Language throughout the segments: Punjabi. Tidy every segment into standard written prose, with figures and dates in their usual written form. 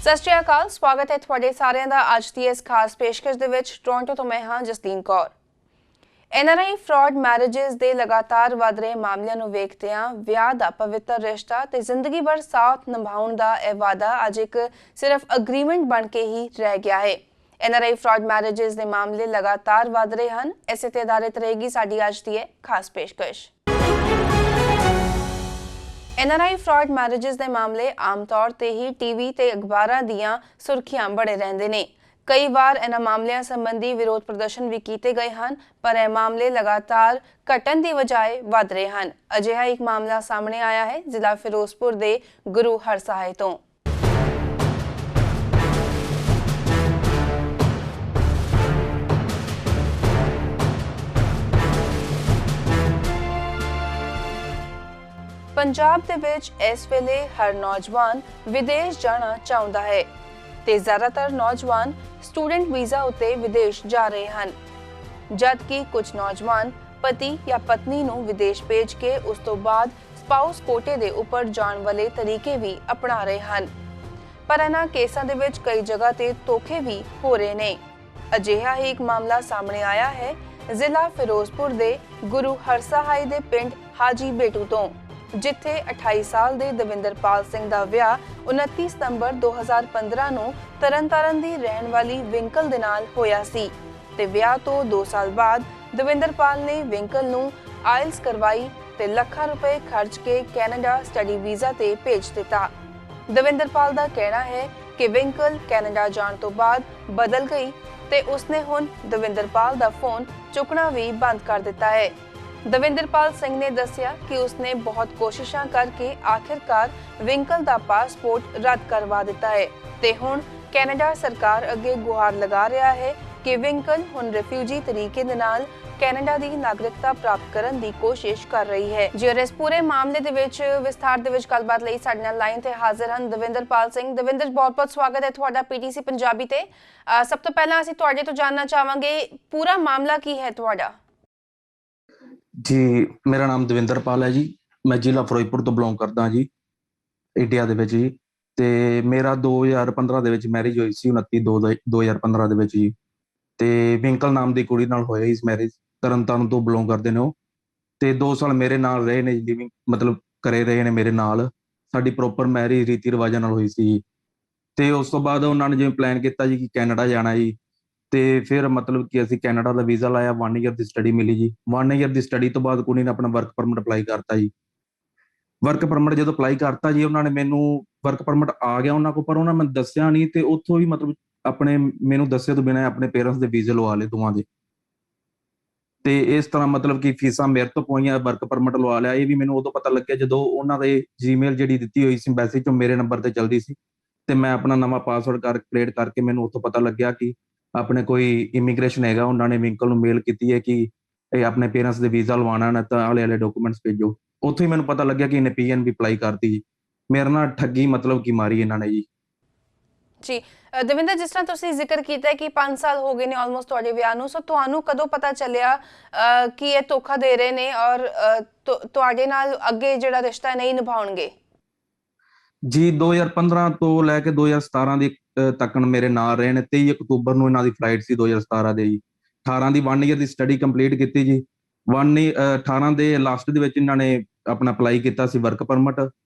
ਸਤਿ ਸ਼੍ਰੀ ਅਕਾਲ, ਸਵਾਗਤ ਹੈ ਤੁਹਾਡੇ ਸਾਰਿਆਂ ਦਾ ਅੱਜ ਦੀ ਇਸ ਖਾਸ ਪੇਸ਼ਕਸ਼ ਦੇ ਵਿੱਚ। ਟੋਰਾਂਟੋ ਤੋਂ ਮੈਂ ਹਾਂ Jasleen Kaur. NRI fraud marriages ਦੇ ਲਗਾਤਾਰ ਵਧ ਰਹੇ ਮਾਮਲਿਆਂ ਨੂੰ ਵੇਖਦਿਆਂ ਵਿਆਹ ਦਾ ਪਵਿੱਤਰ ਰਿਸ਼ਤਾ ਤੇ ਜ਼ਿੰਦਗੀ ਭਰ ਸਾਥ ਨਿਭਾਉਣ ਦਾ ਇਹ ਵਾਅਦਾ ਅੱਜ ਇੱਕ ਸਿਰਫ ਅਗਰੀਮੈਂਟ ਬਣ ਕੇ ਹੀ ਰਹਿ ਗਿਆ ਹੈ। NRI ਫਰਾਡ ਮੈਰਿਜਸ ਦੇ ਮਾਮਲੇ ਲਗਾਤਾਰ ਵਧ ਰਹੇ ਹਨ। ਇਸੇ ਤੇ ਆਧਾਰਿਤ ਰਹੇਗੀ ਸਾਡੀ ਅੱਜ ਦੀ ਇਹ ਖਾਸ ਪੇਸ਼ਕਸ਼। NRI ਫਰਾਡ ਮੈਰਿਜਸ ਦੇ ਮਾਮਲੇ ਆਮ ਤੌਰ ਤੇ ਹੀ ਟੀਵੀ ਤੇ ਅਖਬਾਰਾਂ ਦੀਆਂ ਸੁਰਖੀਆਂ ਬਣੇ ਰਹਿੰਦੇ ਨੇ। ਕਈ ਵਾਰ ਇਹਨਾਂ ਮਾਮਲਿਆਂ ਸੰਬੰਧੀ ਵਿਰੋਧ ਪ੍ਰਦਰਸ਼ਨ ਵੀ ਕੀਤੇ ਗਏ ਹਨ, ਪਰ ਇਹ ਮਾਮਲੇ ਲਗਾਤਾਰ ਘਟਣ ਦੀ ਬਜਾਏ ਵਧ ਰਹੇ ਹਨ। ਅਜਿਹਾ ਇੱਕ ਮਾਮਲਾ ਸਾਹਮਣੇ ਆਇਆ ਹੈ ਜ਼ਿਲ੍ਹਾ ਫਿਰੋਜ਼ਪੁਰ ਦੇ ਗੁਰੂ ਹਰਸਹਾਏ ਤੋਂ। ਪੰਜਾਬ ਦੇ ਵਿੱਚ ਇਸ ਵੇਲੇ ਹਰ ਨੌਜਵਾਨ ਵਿਦੇਸ਼ ਜਾਣਾ ਚਾਹੁੰਦਾ ਹੈ ਤੇ ਜ਼ਿਆਦਾਤਰ ਨੌਜਵਾਨ ਸਟੂਡੈਂਟ ਵੀਜ਼ਾ ਉੱਤੇ ਵਿਦੇਸ਼ ਜਾ ਰਹੇ ਹਨ, ਜਦਕਿ ਕੁਝ ਨੌਜਵਾਨ ਪਤੀ ਜਾਂ ਪਤਨੀ ਨੂੰ ਵਿਦੇਸ਼ ਭੇਜ ਕੇ ਉਸ ਤੋਂ ਬਾਅਦ ਸਪਾਊਸ ਕੋਟੇ ਦੇ ਉੱਪਰ ਜਾਣ ਵਾਲੇ ਤਰੀਕੇ ਵੀ ਅਪਣਾ ਰਹੇ ਹਨ। ਪਰ ਇਹਨਾਂ ਕੇਸਾਂ ਦੇ ਵਿੱਚ ਕਈ ਜਗ੍ਹਾ ਤੇ ਧੋਖੇ ਵੀ ਹੋ ਰਹੇ ਨੇ। ਅਜਿਹਾ ਹੀ ਇੱਕ ਮਾਮਲਾ ਸਾਹਮਣੇ ਆਇਆ ਹੈ ਜ਼ਿਲ੍ਹਾ ਫਿਰੋਜ਼ਪੁਰ ਦੇ ਗੁਰੂ ਹਰਸਹਾਏ ਦੇ ਪਿੰਡ ਹਾਜੀ ਬੇਟੂ ਤੋਂ, ਜਿੱਥੇ 28 ਸਾਲ ਦੇ ਦਵਿੰਦਰਪਾਲ ਸਿੰਘ ਦਾ ਵਿਆਹ 29 ਸਤੰਬਰ 2015 ਨੂੰ ਤਰਨਤਾਰਨ ਦੀ ਰਹਿਣ ਵਾਲੀ ਵਿੰਕਲ ਦੇ ਨਾਲ ਹੋਇਆ ਸੀ ਤੇ ਵਿਆਹ ਤੋਂ 2 ਸਾਲ ਬਾਅਦ ਦਵਿੰਦਰਪਾਲ ਨੇ ਵਿੰਕਲ ਨੂੰ ਆਇਲਸ ਕਰਵਾਈ ਤੇ ਲੱਖਾਂ ਰੁਪਏ ਖਰਚ ਕੇ ਕੈਨੇਡਾ ਸਟੱਡੀ ਵੀਜ਼ਾ ਤੇ ਭੇਜ ਦਿੱਤਾ। ਦਵਿੰਦਰਪਾਲ ਦਾ ਕਹਿਣਾ ਹੈ ਕਿ ਵਿੰਕਲ ਕੈਨੇਡਾ ਜਾਣ ਤੋਂ ਬਾਅਦ ਬਦਲ ਗਈ ਤੇ ਉਸਨੇ ਹੁਣ ਦਵਿੰਦਰਪਾਲ ਦਾ ਫੋਨ ਚੁੱਕਣਾ ਵੀ ਬੰਦ ਕਰ ਦਿੱਤਾ ਹੈ। ਦਵਿੰਦਰਪਾਲ ਸਿੰਘ ਨੇ ਦੱਸਿਆ ਕਿ ਉਸਨੇ ਬਹੁਤ ਕੋਸ਼ਿਸ਼ਾਂ ਕਰਕੇ ਆਖਿਰਕਾਰ ਵਿੰਕਲ ਦਾ ਪਾਸਪੋਰਟ ਰੱਦ ਕਰਵਾ ਦਿੱਤਾ ਹੈ ਤੇ ਹੁਣ ਕੈਨੇਡਾ ਸਰਕਾਰ ਅੱਗੇ ਗੁਹਾਰ ਲਗਾ ਰਿਹਾ ਹੈ ਕਿ ਵਿੰਕਲ ਹੁਣ ਰਿਫਿਊਜੀ ਤਰੀਕੇ ਦੇ ਨਾਲ ਕੈਨੇਡਾ ਦੀ ਨਾਗਰਿਕਤਾ ਪ੍ਰਾਪਤ ਕਰਨ ਦੀ ਕੋਸ਼ਿਸ਼ ਕਰ ਰਹੀ ਹੈ। ਜਿਸ ਇਸ ਪੂਰੇ ਮਾਮਲੇ ਦੇ ਵਿੱਚ ਵਿਸਥਾਰ ਦੇ ਵਿੱਚ ਗੱਲਬਾਤ ਲਈ ਸਾਡੇ ਨਾਲ ਲਾਈਨ ਤੇ ਹਾਜ਼ਰ ਹਨ ਦਵਿੰਦਰਪਾਲ ਸਿੰਘ। ਦਵਿੰਦਰ, ਬਹੁਤ-ਬਹੁਤ ਸਵਾਗਤ ਹੈ ਤੁਹਾਡਾ PTC ਪੰਜਾਬੀ ਤੇ। ਸਭ ਤੋਂ ਪਹਿਲਾਂ ਅਸੀਂ ਤੁਹਾਡੇ ਤੋਂ ਜਾਣਨਾ ਚਾਹਾਂਗੇ ਪੂਰਾ ਮਾਮਲਾ ਕੀ ਹੈ ਤੁਹਾਡਾ? ਜੀ, ਮੇਰਾ ਨਾਮ ਦਵਿੰਦਰਪਾਲ ਹੈ ਜੀ। ਮੈਂ ਜ਼ਿਲ੍ਹਾ ਫਿਰੋਜ਼ਪੁਰ ਤੋਂ ਬਿਲੋਂਗ ਕਰਦਾ ਜੀ, ਇੰਡੀਆ ਦੇ ਵਿੱਚ ਜੀ। ਤੇ ਮੇਰਾ 2015 ਦੇ ਵਿੱਚ ਮੈਰਿਜ ਹੋਈ ਸੀ, 29/2/2015 ਦੇ ਵਿੱਚ ਜੀ। ਤੇ ਵਿੰਕਲ ਨਾਮ ਦੀ ਕੁੜੀ ਨਾਲ ਹੋਇਆ ਇਸ ਮੈਰਿਜ। ਤਰਨਤਾਰਨ ਤੋਂ ਬਿਲੋਂਗ ਕਰਦੇ ਨੇ ਉਹ। ਤੇ 2 ਸਾਲ ਮੇਰੇ ਨਾਲ ਰਹੇ ਨੇ, ਲਿਵਿੰਗ ਮਤਲਬ ਕਰੇ ਰਹੇ ਨੇ ਮੇਰੇ ਨਾਲ। ਸਾਡੀ ਪ੍ਰੋਪਰ ਮੈਰਿਜ ਰੀਤੀ ਰਿਵਾਜਾਂ ਨਾਲ ਹੋਈ ਸੀ ਜੀ। ਤੇ ਉਸ ਤੋਂ ਬਾਅਦ ਉਹਨਾਂ ਨੇ ਜਿਵੇਂ ਪਲਾਨ ਕੀਤਾ ਜੀ ਕਿ ਕੈਨੇਡਾ ਜਾਣਾ ਜੀ। ਤੇ ਫਿਰ ਮਤਲਬ ਕਿ ਅਸੀਂ ਕੈਨੇਡਾ ਦਾ ਵੀਜ਼ਾ ਲਾਇਆ, 1 ਈਅਰ ਦੀ ਸਟੱਡੀ ਮਿਲੀ ਜੀ। 1 ਈਅਰ ਦੀ ਸਟੱਡੀ ਤੋਂ ਬਾਅਦ ਕੁੜੀ ਨੇ ਆਪਣਾ ਵਰਕ ਪਰਮਿਟ ਅਪਲਾਈ ਕਰਤਾ ਜੀ। ਵਰਕ ਪਰਮਿਟ ਜਦੋਂ ਅਪਲਾਈ ਕਰਤਾ ਜੀ, ਉਹਨਾਂ ਨੇ ਮੈਨੂੰ ਵਰਕ ਪਰਮਿਟ ਆ ਗਿਆ ਉਹਨਾਂ ਕੋਲ, ਪਰ ਉਹਨਾਂ ਨੇ ਮੈਨੂੰ ਦੱਸਿਆ ਨਹੀਂ। ਤੇ ਉੱਥੋਂ ਵੀ ਮਤਲਬ ਆਪਣੇ ਮੈਨੂੰ ਦੱਸੇ ਤੋਂ ਬਿਨਾਂ ਆਪਣੇ ਪੇਰੈਂਟਸ ਦੇ ਵੀਜ਼ੇ ਲਵਾ ਲਏ ਦੋਵਾਂ ਦੇ। ਤੇ ਇਸ ਤਰ੍ਹਾਂ ਮਤਲਬ ਕਿ ਫੀਸਾਂ ਮੇਰੇ ਤੋਂ ਪਵਾਈਆਂ, ਵਰਕ ਪਰਮਿਟ ਲਵਾ ਲਿਆ। ਇਹ ਵੀ ਮੈਨੂੰ ਉਦੋਂ ਪਤਾ ਲੱਗਿਆ ਜਦੋਂ ਉਹਨਾਂ ਦੇ ਜੀਮੇਲ ਜਿਹੜੀ ਦਿੱਤੀ ਹੋਈ ਸੀ ਮੈਸੇਜ ਤੋਂ ਮੇਰੇ ਨੰਬਰ ਤੇ ਚੱਲਦੀ ਸੀ। ਤੇ ਮੈਂ ਆਪਣਾ ਨਵਾਂ ਪਾਸਵਰਡ ਕ੍ਰੀਏਟ ਕਰਕੇ ਮੈਨੂੰ ਉੱਥੋਂ ਪਤਾ ਲੱਗਿਆ ਕਿ ਆਪਣੇ ਕੋਈ ਇਮੀਗ੍ਰੇਸ਼ਨ ਹੈਗਾ, ਉਹਨਾਂ ਨੇ ਵਿੰਕਲ ਨੂੰ ਮੇਲ ਕੀਤੀ ਹੈ ਕਿ ਇਹ ਆਪਣੇ ਪੇਰੈਂਟਸ ਦੇ ਵੀਜ਼ਾ ਲਵਾਉਣਾ ਨਾ, ਤਾਂ ਆਲੇ ਡਾਕੂਮੈਂਟਸ ਭੇਜੋ। ਉੱਥੋਂ ਹੀ ਮੈਨੂੰ ਪਤਾ ਲੱਗਿਆ ਕਿ ਇਹਨੇ PNB ਅਪਲਾਈ ਕਰਤੀ ਜੀ। ਮੇਰੇ ਨਾਲ ਠੱਗੀ ਮਤਲਬ ਕਿ ਮਾਰੀ ਇਹਨਾਂ ਨੇ ਜੀ। ਜੀ ਦਵਿੰਦਰ, ਜਿਸ ਤਰ੍ਹਾਂ ਤੁਸੀਂ ਜ਼ਿਕਰ ਕੀਤਾ ਹੈ ਕਿ 5 ਸਾਲ ਹੋ ਗਏ ਨੇ ਆਲਮੋਸਟ ਤੁਹਾਡੇ ਵਿਆਹ ਨੂੰ, ਸੋ ਤੁਹਾਨੂੰ ਕਦੋਂ ਪਤਾ ਚੱਲਿਆ ਕਿ ਇਹ ਧੋਖਾ ਦੇ ਰਹੇ ਨੇ ਔਰ ਤੁਹਾਡੇ ਨਾਲ ਅੱਗੇ ਜਿਹੜਾ ਰਿਸ਼ਤਾ ਨਹੀਂ ਨਿਭਾਉਣਗੇ? ਜੀ 2015 ਤੋਂ ਲੈ ਕੇ 2017 ਦੀ ਤੱਕ ਮੇਰੇ ਨਾਲ ਰਹੇ ਨੇ। 23 ਅਕਤੂਬਰ ਨੂੰ ਇਹਨਾਂ ਦੀ ਫਲਾਈਟ ਸੀ 2017 ਦੇ ਜੀ। 18 ਦੀ 1 ਈਅਰ ਦੀ ਸਟੱਡੀ ਕੰਪਲੀਟ ਕੀਤੀ ਜੀ। 18 ਦੇ ਲਾਸਟ ਦੇ ਵਿੱਚ ਇਹਨਾਂ ਨੇ ਆਪਣਾ ਅਪਲਾਈ ਕੀਤਾ ਸੀ ਵਰਕ ਪਰਮਿਟ,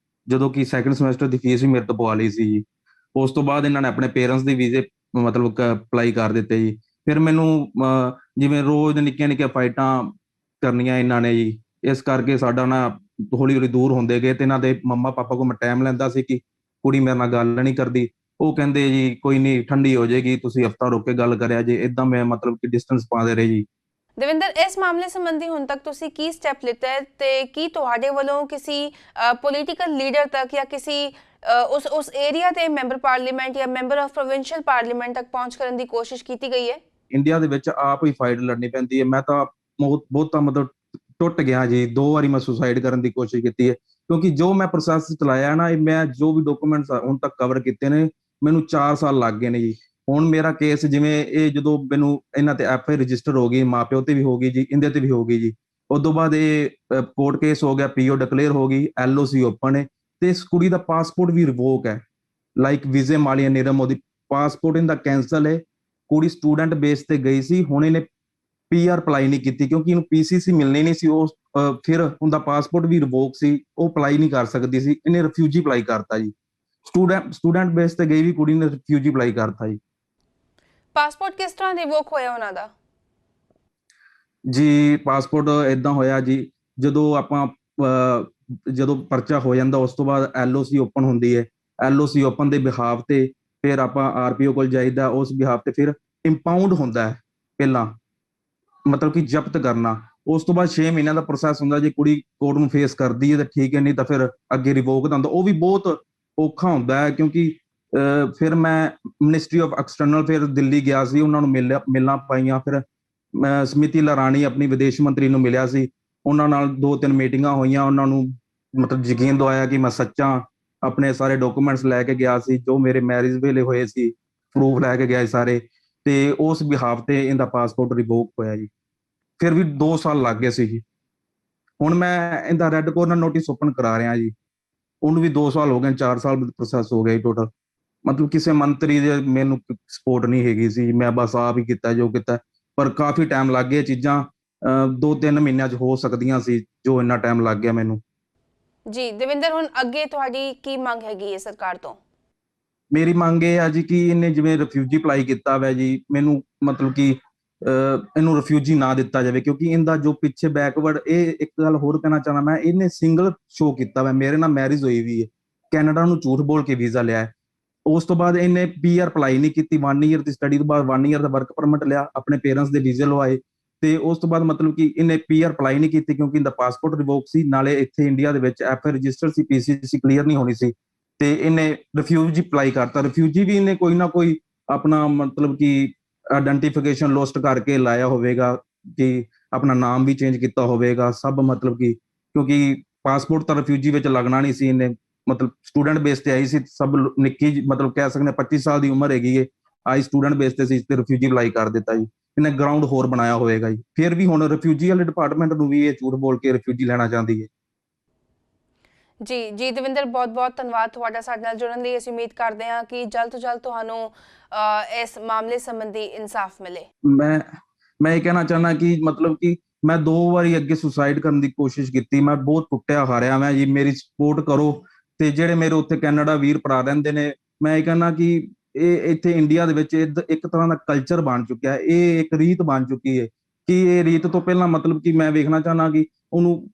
ਜਦੋਂ ਕਿ ਸੈਕੰਡ ਸਮੈਸਟਰ ਦੀ ਫੀਸ ਵੀ ਮੇਰੇ ਤੋਂ ਪਵਾ ਲਈ ਸੀ ਜੀ। ਉਸ ਤੋਂ ਬਾਅਦ ਇਹਨਾਂ ਨੇ ਆਪਣੇ ਪੇਰੈਂਟਸ ਦੇ ਵੀਜ਼ੇ ਮਤਲਬ ਅਪਲਾਈ ਕਰ ਦਿੱਤੇ ਜੀ। ਫਿਰ ਮੈਨੂੰ ਜਿਵੇਂ ਰੋਜ਼ ਨਿੱਕੀਆਂ ਨਿੱਕੀਆਂ ਫਾਈਟਾਂ ਕਰਨੀਆਂ ਇਹਨਾਂ ਨੇ ਜੀ। ਇਸ ਕਰਕੇ ਸਾਡਾ ਨਾ ਹੌਲੀ ਹੌਲੀ ਦੂਰ ਹੁੰਦੇ ਗਏ। ਤੇ ਇਹਨਾਂ ਦੇ ਮੰਮਾ ਪਾਪਾ ਕੋਲ ਮੈਂ ਟਾਈਮ ਲੈਂਦਾ ਸੀ ਕਿ ਕੁੜੀ ਮੇਰੇ ਨਾਲ ਗੱਲ ਨਹੀਂ ਕਰਦੀ। ਉਹ ਕਹਿੰਦੇ ਜੀ ਕੋਈ ਨਹੀਂ, ਠੰਡੀ ਹੋ ਜਾਏਗੀ, ਤੁਸੀਂ ਹਫਤਾ ਰੁਕ ਕੇ ਗੱਲ ਕਰਿਆ ਜੇ। ਏਦਾਂ ਮੈਂ ਮਤਲਬ ਕਿ ਡਿਸਟੈਂਸ ਪਾਉਂਦੇ ਰਹੇ ਜੀ। ਦਵਿੰਦਰ, ਇਸ ਮਾਮਲੇ ਸੰਬੰਧੀ ਹੁਣ ਤੱਕ ਤੁਸੀਂ ਕੀ ਸਟੈਪ ਲਿੱਤਾ ਹੈ ਤੇ ਕੀ ਤੁਹਾਡੇ ਵੱਲੋਂ ਕਿਸੇ ਪੋਲੀਟੀਕਲ ਲੀਡਰ ਤੱਕ ਜਾਂ ਕਿਸੇ ਉਸ ਏਰੀਆ ਦੇ ਮੈਂਬਰ ਪਾਰਲੀਮੈਂਟ ਜਾਂ ਮੈਂਬਰ ਆਫ ਪ੍ਰੋਵਿੰਸ਼ੀਅਲ ਪਾਰਲੀਮੈਂਟ ਤੱਕ ਪਹੁੰਚ ਕਰਨ ਦੀ ਕੋਸ਼ਿਸ਼ ਕੀਤੀ ਗਈ ਹੈ? ਇੰਡੀਆ ਦੇ ਵਿੱਚ ਆਪ ਹੀ ਫਾਈਟ ਲੜਨੀ ਪੈਂਦੀ ਹੈ। ਮੈਂ ਤਾਂ ਬਹੁਤਾ ਮਤਲਬ ਟੁੱਟ ਗਿਆ ਜੀ। 2 ਵਾਰੀ ਮੈਂ ਸੁਸਾਈਡ ਕਰਨ ਦੀ ਕੋਸ਼ਿਸ਼ ਕੀਤੀ ਹੈ, ਕਿਉਂਕਿ ਜੋ ਮੈਂ ਪ੍ਰੋਸੈਸ ਚਲਾਇਆ ਨਾ, ਮੈਂ ਜੋ ਵੀ ਡਾਕੂਮੈਂਟਸ ਹੁਣ ਤੱਕ ਕਵਰ ਕੀਤੇ ਨੇ, ਮੈਨੂੰ 4 ਸਾਲ ਲੱਗ ਗਏ ਨੇ ਜੀ। ਹੁਣ ਮੇਰਾ ਕੇਸ ਜਿਵੇਂ ਇਹ ਜਦੋਂ ਮੈਨੂੰ ਇਹਨਾਂ ਤੇ FI ਰਜਿਸਟਰ ਹੋ ਗਈ, ਮਾਂ ਪਿਓ ਤੇ ਵੀ ਹੋ ਗਈ ਜੀ, ਇਹਦੇ ਤੇ ਵੀ ਹੋ ਗਈ ਜੀ। ਉਸ ਤੋਂ ਬਾਅਦ ਇਹ ਕੋਰਟ ਕੇਸ ਹੋ ਗਿਆ, PO ਡਿਕਲੇਅਰ ਹੋ ਗਈ, LOC ਓਪਨ ਹੈ ਤੇ ਇਸ ਕੁੜੀ ਦਾ ਪਾਸਪੋਰਟ ਵੀ ਰਿਵੋਕ ਹੈ। ਲਾਈਕ ਵੀਜ਼ੇ ਮਾਲੀਆ ਨਿਰਮ, ਉਹਦੀ ਪਾਸਪੋਰਟ ਇਹਦਾ ਕੈਂਸਲ ਹੈ। ਕੁੜੀ ਸਟੂਡੈਂਟ ਬੇਸ ਤੇ ਗਈ ਸੀ, ਹੁਣ ਇਹਨੇ ਪੀਆਰ ਅਪਲਾਈ ਨਹੀਂ ਕੀਤੀ ਕਿਉਂਕਿ ਇਹਨੂੰ ਪੀਸੀਸੀ ਮਿਲਣੀ ਨਹੀਂ ਸੀ। ਉਹ ਫਿਰ ਉਹਦਾ ਪਾਸਪੋਰਟ ਵੀ ਰਿਵੋਕ ਸੀ, ਉਹ ਅਪਲਾਈ ਨਹੀਂ ਕਰ ਸਕਦੀ ਸੀ, ਇਹਨੇ ਰਿਫਿਊਜੀ ਅਪਲਾਈ ਕਰਤਾ ਜੀ। ਸਟੂਡੈਂਟ ਬੇਸ ਤੇ ਗਈ ਵੀ ਕੁੜੀ ਨੇ ਰਿਫਿਊਜੀ ਅਪਲਾਈ ਕਰਤਾ ਜੀ। ਪਾਸਪੋਰਟ ਕਿਸ ਤਰ੍ਹਾਂ ਰਿਵੋਕ ਹੋਇਆ ਉਹਨਾਂ ਦਾ? ਜੀ ਪਾਸਪੋਰਟ ਇਦਾਂ ਹੋਇਆ ਜੀ, ਜਦੋਂ ਪਰਚਾ ਹੋ ਜਾਂਦਾ ਉਸ ਤੋਂ ਬਾਅਦ ਐਲਓਸੀ ਓਪਨ ਹੁੰਦੀ ਹੈ। ਐਲਓਸੀ ਓਪਨ ਦੇ ਬਿਹਾਫ ਤੇ ਫਿਰ ਆਪਾਂ ਆਰਪੀਓ ਕੋਲ ਜਾਈਦਾ, ਉਸ ਬਿਹਾਫ ਤੇ ਫਿਰ ਇੰਪਾਊਂਡ ਹੁੰਦਾ ਹੈ ਪਹਿਲਾਂ, ਮਤਲਬ ਕਿ ਜ਼ਬਤ ਕਰਨਾ। ਉਸ ਤੋਂ ਬਾਅਦ 6 ਮਹੀਨਿਆਂ ਦਾ ਪ੍ਰੋਸੈਸ ਹੁੰਦਾ। ਜੇ ਕੁੜੀ ਕੋਰਟ ਨੂੰ ਫੇਸ ਕਰਦੀ ਹੈ ਤਾਂ ਠੀਕ ਹੈ, ਨਹੀਂ ਤਾਂ ਫਿਰ ਅੱਗੇ ਰਿਵੋਕ ਦਾ ਹੁੰਦਾ। ਉਹ ਵੀ ਬਹੁਤ ਔਖਾ ਹੁੰਦਾ ਹੈ ਕਿਉਂਕਿ ਫਿਰ ਮੈਂ ਮਿਨਿਸਟਰੀ ਆਫ ਐਕਸਟਰਨਲ ਫਿਰ ਦਿੱਲੀ ਗਿਆ ਸੀ, ਉਹਨਾਂ ਨੂੰ ਮਿਲਣਾ ਪਾਈਆਂ। ਫਿਰ ਮੈਂ ਸਮਿਤੀ ਲਾਰਾਣੀ ਆਪਣੀ ਵਿਦੇਸ਼ ਮੰਤਰੀ ਨੂੰ ਮਿਲਿਆ ਸੀ, ਉਹਨਾਂ ਨਾਲ 2-3 ਮੀਟਿੰਗਾਂ ਹੋਈਆਂ। ਉਹਨਾਂ ਨੂੰ ਮਤਲਬ ਯਕੀਨ ਦਵਾਇਆ ਕਿ ਮੈਂ ਸੱਚਾ, ਆਪਣੇ ਸਾਰੇ ਡਾਕੂਮੈਂਟਸ ਲੈ ਕੇ ਗਿਆ ਸੀ, ਜੋ ਮੇਰੇ ਮੈਰਿਜ ਵੇਲੇ ਹੋਏ ਸੀ ਪ੍ਰੂਫ ਲੈ ਕੇ ਗਿਆ ਸੀ ਸਾਰੇ, ਤੇ ਉਸ ਬਿਹਾਫ ਤੇ ਇਹਦਾ ਪਾਸਪੋਰਟ ਰਿਵੋਕ ਹੋਇਆ ਜੀ। ਫਿਰ ਵੀ 2 ਸਾਲ ਲੱਗ ਗਏ ਸੀ ਜੀ। ਹੁਣ ਮੈਂ ਇਹਦਾ ਰੈੱਡ ਕੋਰਨਰ ਨੋਟਿਸ ਓਪਨ ਕਰਾ ਰਿਹਾ ਜੀ, ਉਹਨੂੰ ਵੀ 2 ਸਾਲ ਹੋ ਗਏ, 4 ਸਾਲ ਪ੍ਰੋਸੈਸ ਹੋ ਗਿਆ ਜੀ ਟੋਟਲ। ਮਤਲਬ ਕਿਸੇ ਮੰਤਰੀ ਦੇ ਮੈਨੂੰ ਸਪੋਰਟ ਨਹੀਂ ਹੈਗੀ ਸੀ, ਮੈਂ ਬਸ ਆਪ ਹੀ ਕੀਤਾ ਜੋ ਕੀਤਾ, ਪਰ ਕਾਫੀ ਟਾਈਮ ਲੱਗ ਗਿਆ। ਚੀਜ਼ਾਂ 2-3 ਮਹੀਨਿਆਂ 'ਚ ਹੋ ਸਕਦੀਆਂ ਸੀ, ਜੋ ਇੰਨਾ ਟਾਈਮ ਲੱਗ ਗਿਆ ਮੈਨੂੰ। ਜੀ ਦਵਿੰਦਰ, ਹੁਣ ਅੱਗੇ ਤੁਹਾਡੀ ਕੀ ਮੰਗ ਹੈਗੀ ਹੈ ਸਰਕਾਰ ਤੋਂ? ਮੇਰੀ ਮੰਗ ਇਹ ਆ ਜੀ ਕਿ ਇਹਨੇ ਜਿਵੇਂ ਰਿਫਿਊਜੀ ਅਪਲਾਈ ਕੀਤਾ ਵਾ ਜੀ, ਮੈਨੂੰ ਮਤਲਬ ਕਿ ਇਹਨੂੰ ਰਿਫਿਊਜੀ ਨਾ ਦਿੱਤਾ ਜਾਵੇ ਕਿਉਂਕਿ ਇਹਦਾ ਜੋ ਪਿੱਛੇ ਬੈਕਵਰਡ। ਇਹ ਇੱਕ ਗੱਲ ਹੋਰ ਕਹਿਣਾ ਚਾਹੁੰਦਾ ਮੈਂ, ਇਹਨੇ ਸਿੰਗਲ ਸ਼ੋ ਕੀਤਾ ਵਾ, ਮੇਰੇ ਨਾਲ ਮੈਰਿਜ ਹੋਈ ਵੀ ਹੈ, ਕੈਨੇਡਾ ਨੂੰ ਝੂਠ ਬੋਲ ਕੇ ਵੀਜ਼ਾ ਲਿਆ। ਉਸ ਤੋਂ ਬਾਅਦ ਇਹਨੇ ਪੀਆਰ ਅਪਲਾਈ ਨਹੀਂ ਕੀਤੀ, 1 ਈਅਰ ਦੀ ਸਟੱਡੀ ਤੋਂ ਬਾਅਦ 1 ਈਅਰ ਦਾ ਵਰਕ ਪਰਮਿਟ ਲਿਆ, ਆਪਣੇ ਪੇਰੈਂਟਸ ਦੇ ਵੀਜ਼ੇ ਲਵਾਏ, ਤੇ ਉਸ ਤੋਂ ਬਾਅਦ ਮਤਲਬ ਕਿ ਇਹਨੇ ਪੀਆਰ ਅਪਲਾਈ ਨਹੀਂ ਕੀਤੀ ਕਿਉਂਕਿ ਇਹਦਾ ਪਾਸਪੋਰਟ ਰਿਵੋਕ ਸੀ, ਨਾਲੇ ਇੱਥੇ ਇੰਡੀਆ ਦੇ ਵਿੱਚ ਐਫਏ ਰਜਿਸਟਰ ਸੀ, ਪੀਸੀਸੀ ਕਲੀਅਰ ਨਹੀਂ ਹੋਣੀ ਸੀ, ਤੇ ਇਹਨੇ ਰਿਫਿਊਜੀ ਅਪਲਾਈ ਕਰਤਾ। ਰਿਫਿਊਜੀ ਵੀ ਇਹਨੇ ਕੋਈ ਨਾ ਕੋਈ ਆਪਣਾ ਮਤਲਬ ਕਿ ਆਇਡੈਂਟੀਫਿਕੇਸ਼ਨ ਲੋਸਟ ਕਰਕੇ ਲਾਇਆ ਹੋਵੇਗਾ, ਕਿ ਆਪਣਾ ਨਾਮ ਵੀ ਚੇਂਜ ਕੀਤਾ ਹੋਵੇਗਾ ਸਭ, ਮਤਲਬ ਕਿ ਕਿਉਂਕਿ ਪਾਸਪੋਰਟ ਤਾਂ ਰਿਫਿਊਜੀ ਵਿੱਚ ਲੱਗਣਾ ਨਹੀਂ ਸੀ। ਇਹਨੇ ਮਤਲਬ ਸਟੂਡੈਂਟ ਬੇਸ ਤੇ ਆਈ ਸੀ, ਸਭ ਨਿੱਕੀ ਮਤਲਬ ਕਹਿ ਸਕਦੇ 25 ਸਾਲ ਦੀ ਉਮਰ ਹੈਗੀ ਹੈ, ਆਈ ਸਟੂਡੈਂਟ ਬੇਸ ਤੇ ਸੀ, ਤੇ ਰਿਫਿਊਜੀ ਅਪਲਾਈ ਕਰ ਦਿੱਤਾ ਜੀ। ਇਹਨੇ ਗਰਾਊਂਡ ਹੋਰ ਬਣਾਇਆ ਹੋਵੇਗਾ ਜੀ। ਫਿਰ ਵੀ ਹੁਣ ਰਿਫਿਊਜੀ ਵਾਲੇ ਡਿਪਾਰਟਮੈਂਟ ਨੂੰ ਵੀ ਇਹ ਝੂਠ ਬੋਲ ਕੇ ਰਿਫਿਊਜੀ ਲੈਣਾ ਚਾਹੁੰਦੀ ਹੈ। ਜੀ ਦਵਿੰਦਰ, ਬਹੁਤ-ਬਹੁਤ ਧੰਨਵਾਦ ਤੁਹਾਡਾ ਸਾਡੇ ਨਾਲ ਜੁੜਨ ਲਈ। ਅਸੀਂ ਉਮੀਦ ਕਰਦੇ ਹਾਂ ਕਿ ਜਲਦ ਤੋਂ ਜਲਦ ਤੁਹਾਨੂੰ ਇਸ ਮਾਮਲੇ ਸੰਬੰਧੀ ਇਨਸਾਫ ਮਿਲੇ। ਮੈਂ ਇਹ ਕਹਿਣਾ ਚਾਹੁੰਦਾ ਕਿ ਮਤਲਬ ਕਿ ਮੈਂ 2 ਵਾਰੀ ਅੱਗੇ ਸੁਸਾਈਡ ਕਰਨ ਦੀ ਕੋਸ਼ਿਸ਼ ਕੀਤੀ, ਮੈਂ ਬਹੁਤ ਟੁੱਟਿਆ ਹਾਰਿਆ ਮੈਂ ਜੀ। ਮੇਰੀ ਸਪੋਰਟ ਕਰੋ, ਤੇ ਜਿਹੜੇ ਮੇਰੇ ਉੱਥੇ ਕੈਨੇਡਾ ਵੀਰ ਭਰਾ ਰਹਿੰਦੇ ਨੇ, ਮੈਂ ਇਹ ਕਹਿੰਦਾ ਕਿ ਇਹ ਇੱਥੇ ਇੰਡੀਆ ਦੇ ਵਿੱਚ ਇੱਕ ਤਰ੍ਹਾਂ ਦਾ ਕਲਚਰ ਬਣ ਚੁੱਕਿਆ, ਇਹ ਇੱਕ ਰੀਤ ਬਣ ਚੁੱਕੀ ਹੈ ਕਿ ਇਹ ਰੀਤ ਤੋਂ ਪਹਿਲਾਂ ਮਤਲਬ ਕਿ ਮੈਂ ਵੇਖਣਾ ਚਾਹੁੰਦਾ ਕਿ ਉਹਨੂੰ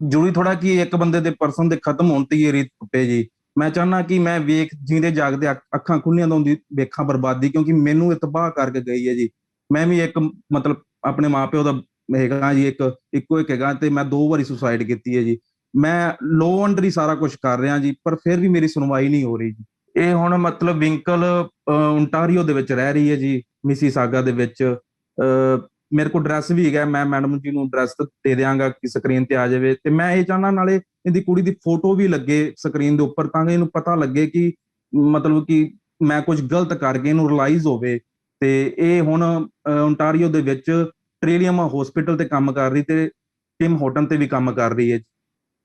ਜ਼ਰੂਰੀ ਥੋੜਾ ਕਿ ਇੱਕ ਬੰਦੇ ਦੇ ਪਰਸਨ ਦੇ ਖਤਮ ਹੋਣ ਤੇ ਇਹ ਰੀਤ ਟੁੱਟੇ ਜੀ। ਮੈਂ ਚਾਹੁੰਦਾ ਕਿ ਮੈਂ ਜੀਂਦੇ ਜਾਗਦੇ ਅੱਖਾਂ ਖੁੱਲੀਆਂ ਤੋਂ ਵੇਖਾਂ ਬਰਬਾਦੀ, ਕਿਉਂਕਿ ਮੈਨੂੰ ਇਹ ਤਬਾਹ ਕਰਕੇ ਗਈ ਹੈ ਜੀ। ਮੈਂ ਵੀ ਇੱਕ ਮਤਲਬ ਆਪਣੇ ਮਾਪਿਓ ਦਾ ਹੈਗਾ ਜੀ, ਇੱਕੋ ਇੱਕ ਹੈਗਾ, ਤੇ ਮੈਂ 2 ਵਾਰੀ ਸੁਸਾਈਡ ਕੀਤੀ ਹੈ ਜੀ। ਮੈਂ ਲੋ ਅੰਡਰ ਹੀ ਸਾਰਾ ਕੁਝ ਕਰ ਰਿਹਾ ਜੀ, ਪਰ ਫਿਰ ਵੀ ਮੇਰੀ ਸੁਣਵਾਈ ਨਹੀਂ ਹੋ ਰਹੀ ਜੀ। ਇਹ ਹੁਣ ਮਤਲਬ ਵਿੰਕਲ ਓਨਟਾਰੀਓ ਦੇ ਵਿੱਚ ਰਹਿ ਰਹੀ ਹੈ ਜੀ, ਮਿਸੀਸਾਗਾ ਦੇ ਵਿੱਚ। ਮੇਰੇ ਕੋਲ ਐਡਰੈਸ ਵੀ ਹੈਗਾ, ਮੈਂ ਮੈਡਮ ਜੀ ਨੂੰ ਐਡਰੈਸ ਦੇ ਦਿਆਂਗਾ ਕਿ ਸਕਰੀਨ ਤੇ ਆ ਜਾਵੇ। ਤੇ ਮੈਂ ਇਹ ਚਾਹੁੰਦਾ ਨਾਲੇ ਇਹਦੀ ਕੁੜੀ ਦੀ ਫੋਟੋ ਵੀ ਲੱਗੇ ਸਕਰੀਨ ਦੇ ਉੱਪਰ, ਤਾਂ ਕਿ ਇਹਨੂੰ ਪਤਾ ਲੱਗੇ ਕਿ ਮਤਲਬ ਕਿ ਮੈਂ ਕੁਝ ਗਲਤ ਕਰਕੇ ਇਹਨੂੰ ਰਿਅਲਾਈਜ਼ ਹੋਵੇ। ਤੇ ਇਹ ਹੁਣ ਓਨਟਾਰੀਓ ਦੇ ਵਿੱਚ ਟ੍ਰਿਲੀਅਮ ਹਸਪੀਟਲ ਤੇ ਕੰਮ ਕਰ ਰਹੀ, ਤੇ ਟਿਮ ਹੋਟਨ ਤੇ ਵੀ ਕੰਮ ਕਰ ਰਹੀ ਹੈ।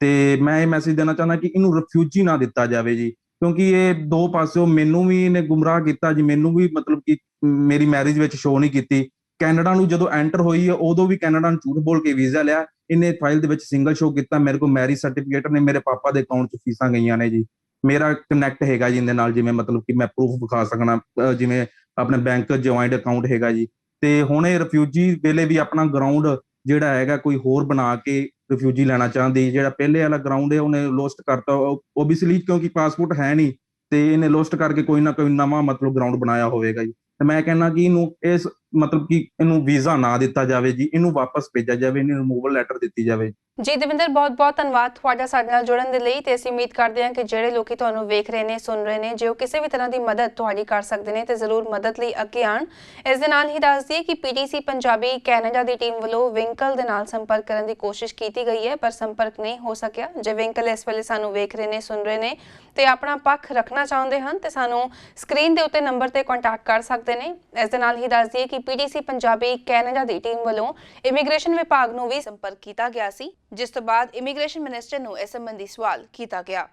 ਤੇ ਮੈਂ ਇਹ ਮੈਸੇਜ ਦੇਣਾ ਚਾਹੁੰਦਾ ਕਿ ਇਹਨੂੰ ਰਿਫਿਊਜੀ ਨਾ ਦਿੱਤਾ ਜਾਵੇ ਜੀ, ਕਿਉਂਕਿ ਇਹ 2 ਪਾਸਿਓਂ ਮੈਨੂੰ ਵੀ ਇਹਨੇ ਗੁੰਮਰਾਹ ਕੀਤਾ ਜੀ। ਮੈਨੂੰ ਵੀ ਮਤਲਬ ਕਿ ਮੇਰੀ ਮੈਰਿਜ ਵਿੱਚ ਸ਼ੋ ਨਹੀਂ ਕੀਤੀ। ਕੈਨੇਡਾ ਨੂੰ ਜਦੋਂ ਐਂਟਰ ਹੋਈ ਹੈ ਉਦੋਂ ਵੀ ਕੈਨੇਡਾ ਨੂੰ ਝੂਠ ਬੋਲ ਕੇ ਵੀਜ਼ਾ ਲਿਆ। ਇਹਨੇ ਫਾਈਲ ਦੇ ਵਿੱਚ ਸਿੰਗਲ ਸ਼ੋ ਕੀਤਾ। ਮੇਰੇ ਕੋਲ ਮੈਰਿਜ ਸਰਟੀਫਿਕੇਟ ਨੇ, ਮੇਰੇ ਪਾਪਾ ਦੇ ਅਕਾਊਂਟ 'ਚ ਫੀਸਾਂ ਗਈਆਂ ਨੇ ਜੀ। ਮੇਰਾ ਕਨੈਕਟ ਹੈਗਾ ਜੀ ਇਹਦੇ ਨਾਲ, ਜਿਵੇਂ ਮਤਲਬ ਕਿ ਮੈਂ ਪ੍ਰੂਫ ਵਿਖਾ ਸਕਣਾ, ਜਿਵੇਂ ਆਪਣੇ ਬੈਂਕ ਜੁਆਇੰਟ ਅਕਾਊਂਟ ਹੈਗਾ ਜੀ। ਤੇ ਹੁਣ ਇਹ ਰਿਫਿਊਜੀ ਵੇਲੇ ਵੀ ਆਪਣਾ ਗਰਾਊਂਡ ਜਿਹੜਾ ਹੈਗਾ ਕੋਈ ਹੋਰ ਬਣਾ ਕੇ ਰਿਫਿਊਜੀ ਲੈਣਾ ਚਾਹੁੰਦੀ। ਜਿਹੜਾ ਪਹਿਲੇ ਵਾਲਾ ਗਰਾਊਂਡ ਹੈ ਉਹਨੇ ਲੋਸਟ ਕਰਤਾ ਓਬਵੀਅਸਲੀ, ਕਿਉਂਕਿ ਪਾਸਪੋਰਟ ਹੈ ਨਹੀਂ, ਤੇ ਇਹਨੇ ਲੋਸਟ ਕਰਕੇ ਕੋਈ ਨਾ ਕੋਈ ਨਵਾਂ ਮਤਲਬ ਗਰਾਊਂਡ ਬਣਾਇਆ ਹੋਵੇਗਾ ਜੀ। ਤੇ ਮੈਂ ਕਹਿੰਦਾ ਕਿ ਇਹਨੂੰ ਇਸ ਮਤਲਬ ਕਿ ਇਹਨੂੰ ਵੀਜ਼ਾ ਨਾ ਦਿੱਤਾ ਜਾਵੇ ਜੀ, ਇਹਨੂੰ ਵਾਪਸ ਭੇਜਿਆ ਜਾਵੇ, ਇਹਨੂੰ ਰਿਮੂਵਲ ਲੈਟਰ ਦਿੱਤੀ ਜਾਵੇ। ਜੀ ਦਵਿੰਦਰ, ਬਹੁਤ-ਬਹੁਤ ਧੰਨਵਾਦ ਤੁਹਾਡਾ ਸਾਡੇ ਨਾਲ ਜੁੜਨ ਦੇ ਲਈ। ਤੇ ਅਸੀਂ ਉਮੀਦ ਕਰਦੇ ਹਾਂ ਕਿ ਜਿਹੜੇ ਲੋਕੀ ਤੁਹਾਨੂੰ ਵੇਖ ਰਹੇ ਨੇ, ਸੁਣ ਰਹੇ ਨੇ, ਜੇ ਉਹ ਕਿਸੇ ਵੀ ਤਰ੍ਹਾਂ ਦੀ ਮਦਦ ਤੁਹਾਡੀ ਕਰ ਸਕਦੇ ਨੇ ਤੇ ਜ਼ਰੂਰ ਮਦਦ ਲਈ ਅੱਗੇ ਆਉਣ। ਇਸ ਦੇ ਨਾਲ ਹੀ ਦੱਸ ਦਈਏ ਕਿ ਪੀਟੀਸੀ ਪੰਜਾਬੀ ਕੈਨੇਡਾ ਦੀ ਟੀਮ ਵੱਲੋਂ ਵਿੰਕਲ ਦੇ ਨਾਲ ਸੰਪਰਕ ਕਰਨ ਦੀ ਕੋਸ਼ਿਸ਼ ਕੀਤੀ ਗਈ ਹੈ, ਪਰ ਸੰਪਰਕ ਨਹੀਂ ਹੋ ਸਕਿਆ। ਜੇ ਵਿੰਕਲ ਇਸ ਵੇਲੇ ਸਾਨੂੰ ਵੇਖ ਰਹੇ ਨੇ, ਸੁਣ ਰਹੇ ਨੇ ਤੇ ਆਪਣਾ ਪੱਖ ਰੱਖਣਾ ਚਾਹੁੰਦੇ ਹਨ ਤੇ ਸਾਨੂੰ ਸਕਰੀਨ ਦੇ ਉੱਤੇ ਨੰਬਰ ਤੇ ਕੰਟੈਕਟ ਕਰ ਸਕਦੇ ਨੇ। ਇਸ ਦੇ ਨਾਲ ਹੀ ਦੱਸ ਦਈਏ ਕਿ ਪੀਟੀਸੀ ਪੰਜਾਬੀ ਕੈਨੇਡਾ ਦੀ ਟੀਮ ਵੱਲੋਂ ਇਮੀਗ੍ਰੇਸ਼ਨ ਵਿਭਾਗ ਨੂੰ ਵੀ ਸੰਪਰਕ ਕੀਤਾ ਗਿਆ ਸੀ, ਜਿਸ ਤੋਂ ਬਾਅਦ ਇਮੀਗ੍ਰੇਸ਼ਨ ਮਿਨਿਸਟਰ ਨੂੰ ਇਸ ਸੰਬੰਧੀ ਸਵਾਲ ਕੀਤਾ ਗਿਆ।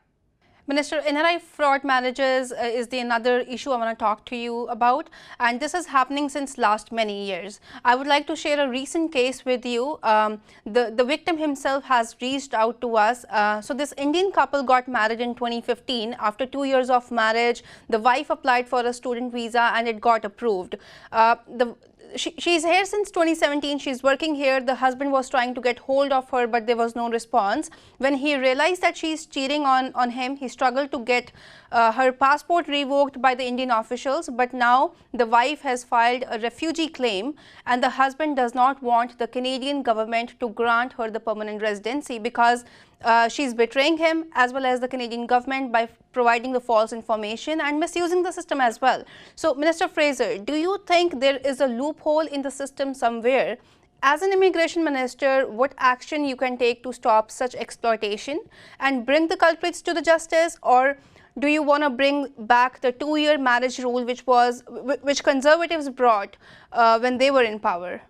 Minister, NRI fraud marriages is the another issue I want to talk to you about, and this is happening since last many years. I would like to share a recent case with you. The victim himself has reached out to us. So this Indian couple got married in 2015. After 2 years of marriage, the wife applied for a student visa and it got approved. She's here since 2017. She's working here. The husband was trying to get hold of her, but there was no response. When he realized that she's cheating on him, he struggled to get her passport revoked by the Indian officials. But now the wife has filed a refugee claim, and the husband does not want the Canadian government to grant her the permanent residency because she's betraying him as well as the Canadian government by providing the false information and misusing the system as well. So, Minister Fraser, do you think there is a loophole in the system somewhere? As an immigration minister, what action you can take to stop such exploitation and bring the culprits to the justice, or do you want to bring back the 2-year marriage rule which conservatives brought when they were in power?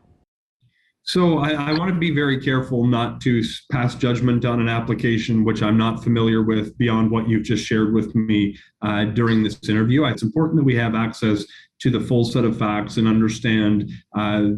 So I want to be very careful not to pass judgment on an application which I'm not familiar with beyond what you've just shared with me during this interview. It's important that we have access to the full set of facts and understand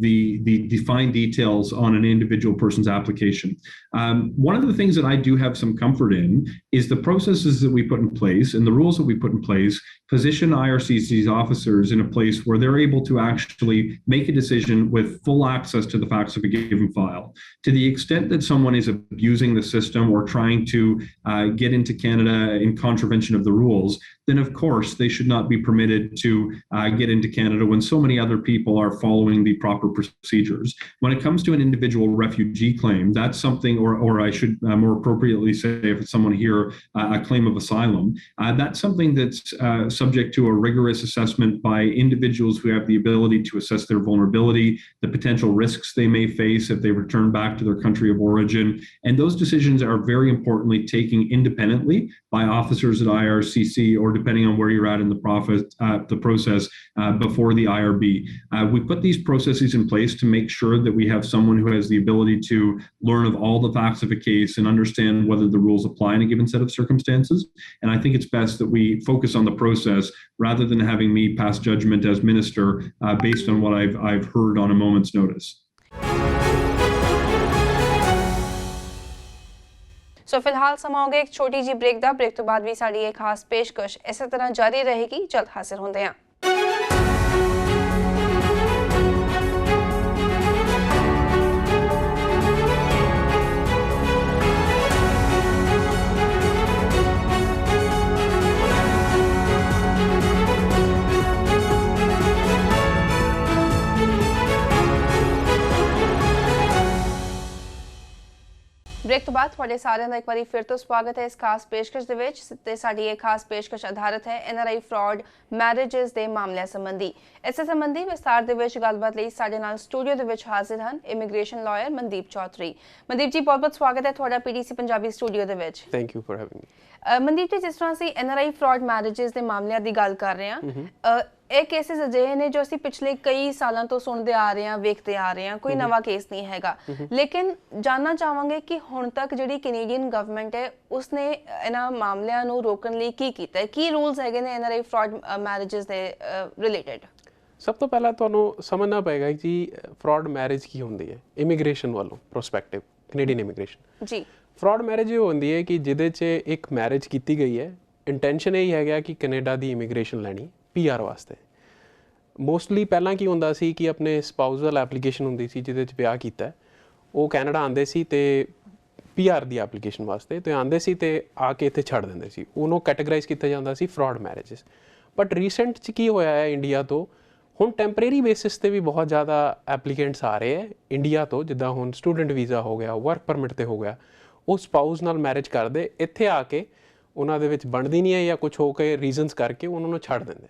the defined details on an individual person's application. One of the things that I do have some comfort in is the processes that we put in place and the rules that we put in place position IRCC's officers in a place where they're able to actually make a decision with full access to the facts of a given file. To the extent that someone is abusing the system or trying to get into Canada in contravention of the rules, then of course they should not be permitted to get into Canada when so many other people are following the proper procedures. When it comes to an individual refugee claim, that's something, or I should more appropriately say, if it's someone here, a claim of asylum, that's something that's subject to a rigorous assessment by individuals who have the ability to assess their vulnerability, the potential risks they may face if they return back to their country of origin. And those decisions are very importantly taken independently by officers at IRCC, or depending on where you're at in the process before the IRB. We put these processes in place to make sure that we have someone who has the ability to learn of all the facts of a case and understand whether the rules apply in a given set of circumstances. And I think it's best that we focus on the process rather than having me pass judgment as minister based on what I've heard on a moment's notice. सो फिलहाल समा हो गया एक छोटी जी ब्रेक दा ब्रेक तो बाद भी साड़ी एक खास पेशकश इसी तरह जारी रहेगी जल्द हाजिर होंदे हैं। ब्रेक तो बाद ਤੁਹਾਡੇ ਸਾਰਿਆਂ ਦਾ ਇੱਕ ਵਾਰੀ ਫਿਰ ਤੋਂ ਸਵਾਗਤ ਹੈ ਇਸ ਖਾਸ ਪੇਸ਼ਕਸ਼ ਦੇ ਵਿੱਚ ਤੇ ਸਾਡੀ ਇਹ ਖਾਸ ਪੇਸ਼ਕਸ਼ ਆਧਾਰਿਤ ਹੈ ਐਨਆਰਆਈ ਫਰਾਡ ਮੈਰਿਜਸ ਦੇ ਮਾਮਲਿਆਂ ਸੰਬੰਧੀ। ਇਸੇ ਸੰਬੰਧੀ ਵਿਸਤਾਰ ਦੇ ਵਿੱਚ ਗੱਲਬਾਤ ਲਈ ਸਾਡੇ ਨਾਲ ਸਟੂਡੀਓ ਦੇ ਵਿੱਚ ਹਾਜ਼ਰ ਹਨ ਇਮੀਗ੍ਰੇਸ਼ਨ ਲਾਇਰ ਮਨਦੀਪ ਚੌਧਰੀ। ਮਨਦੀਪ ਜੀ ਬਹੁਤ ਬਹੁਤ ਸਵਾਗਤ ਹੈ ਤੁਹਾਡਾ ਪੀਡੀਸੀ ਪੰਜਾਬੀ ਸਟੂਡੀਓ ਦੇ ਵਿੱਚ। ਥੈਂਕ ਯੂ ਫॉर ਹੈਵਿੰਗ ਮੀ। ਮਨਦੀਪ ਜੀ ਜਿਸ ਤਰ੍ਹਾਂ ਅਸੀਂ ਐਨਆਰਆਈ ਫਰਾਡ ਮੈਰਿਜਸ ਦੇ ਮਾਮਲਿਆਂ ਦੀ ਗੱਲ ਕਰ ਰਹੇ ਹਾਂ ਇਹ ਕੇਸਿਸ ਅਜਿਹੇ ਨੇ ਜੋ ਅਸੀਂ ਪਿਛਲੇ ਕਈ ਸਾਲਾਂ ਤੋਂ ਸੁਣਦੇ ਆ ਰਹੇ ਹਾਂ ਵੇਖਦੇ ਆ ਰਹੇ ਹਾਂ ਕੋਈ ਨਵਾਂ ਕੇਸ ਨਹੀਂ ਹੈਗਾ ਲੇਕਿਨ ਜਾਨਣਾ ਚਾਹਾਂਗੇ ਕਿ ਹੁਣ ਤੱਕ ਜਿਹੜੀ ਕੈਨੇਡੀਅਨ ਗਵਰਨਮੈਂਟ ਹੈ ਉਸਨੇ ਇਹਨਾਂ ਮਾਮਲਿਆਂ ਨੂੰ ਰੋਕਣ ਲਈ ਕੀ ਕੀਤਾ ਹੈ ਕੀ ਰੂਲਸ ਹੈਗੇ ਨੇ ਐਨਆਰਆਈ ਫਰਾਡ ਮੈਰਿਜਸ ਦੇ ਰਿਲੇਟਡ। ਸਭ ਤੋਂ ਪਹਿਲਾਂ ਤੁਹਾਨੂੰ ਸਮਝਣਾ ਪਏਗਾ ਕਿ ਫਰਾਡ ਮੈਰਿਜ ਕੀ ਹੁੰਦੀ ਹੈ ਇਮੀਗ੍ਰੇਸ਼ਨ ਵੱਲੋਂ ਪ੍ਰੋਸਪੈਕਟਿਵ ਕੈਨੇਡੀਅਨ ਇਮੀਗ੍ਰੇਸ਼ਨ ਜੀ। ਫਰਾਡ ਮੈਰਿਜ ਇਹ ਹੁੰਦੀ ਹੈ ਕਿ ਜਿਹਦੇ 'ਚ ਇੱਕ ਮੈਰਿਜ ਕੀਤੀ ਗਈ ਹੈ ਇੰਟੈਂਸ਼ਨ ਇਹ ਹੈਗਾ ਕਿ ਕੈਨੇਡਾ ਦੀ ਇਮੀਗ੍ਰੇਸ਼ਨ ਲੈਣੀ PR ਵਾਸਤੇ। ਮੋਸਟਲੀ ਪਹਿਲਾਂ ਕੀ ਹੁੰਦਾ ਸੀ ਕਿ ਆਪਣੇ ਸਪਾਊਜ਼ਲ ਐਪਲੀਕੇਸ਼ਨ ਹੁੰਦੀ ਸੀ ਜਿਹਦੇ 'ਚ ਵਿਆਹ ਕੀਤਾ ਉਹ ਕੈਨੇਡਾ ਆਉਂਦੇ ਸੀ ਅਤੇ PR ਦੀ ਐਪਲੀਕੇਸ਼ਨ ਵਾਸਤੇ ਅਤੇ ਆਉਂਦੇ ਸੀ ਅਤੇ ਆ ਕੇ ਇੱਥੇ ਛੱਡ ਦਿੰਦੇ ਸੀ ਉਹਨੂੰ ਕੈਟੇਗਰਾਈਜ਼ ਕੀਤਾ ਜਾਂਦਾ ਸੀ ਫਰਾਡ ਮੈਰਿਜਸ। ਬਟ ਰੀਸੈਂਟ 'ਚ ਕੀ ਹੋਇਆ ਹੈ ਇੰਡੀਆ ਤੋਂ ਹੁਣ ਟੈਂਪਰੇਰੀ ਬੇਸਿਸ 'ਤੇ ਵੀ ਬਹੁਤ ਜ਼ਿਆਦਾ ਐਪਲੀਕੈਂਟਸ ਆ ਰਹੇ ਹੈ ਇੰਡੀਆ ਤੋਂ ਜਿੱਦਾਂ ਹੁਣ ਸਟੂਡੈਂਟ ਵੀਜ਼ਾ ਹੋ ਗਿਆ ਵਰਕ ਪਰਮਿਟ 'ਤੇ ਹੋ ਗਿਆ ਉਹ ਸਪਾਊਜ਼ ਨਾਲ ਮੈਰਿਜ ਕਰਦੇ ਇੱਥੇ ਆ ਕੇ ਉਹਨਾਂ ਦੇ ਵਿੱਚ ਬਣਦੀ ਨਹੀਂ ਹੈ ਜਾਂ ਕੁਛ ਹੋ ਕੇ ਰੀਜ਼ਨਸ ਕਰਕੇ ਉਹਨਾਂ ਨੂੰ ਛੱਡ ਦਿੰਦੇ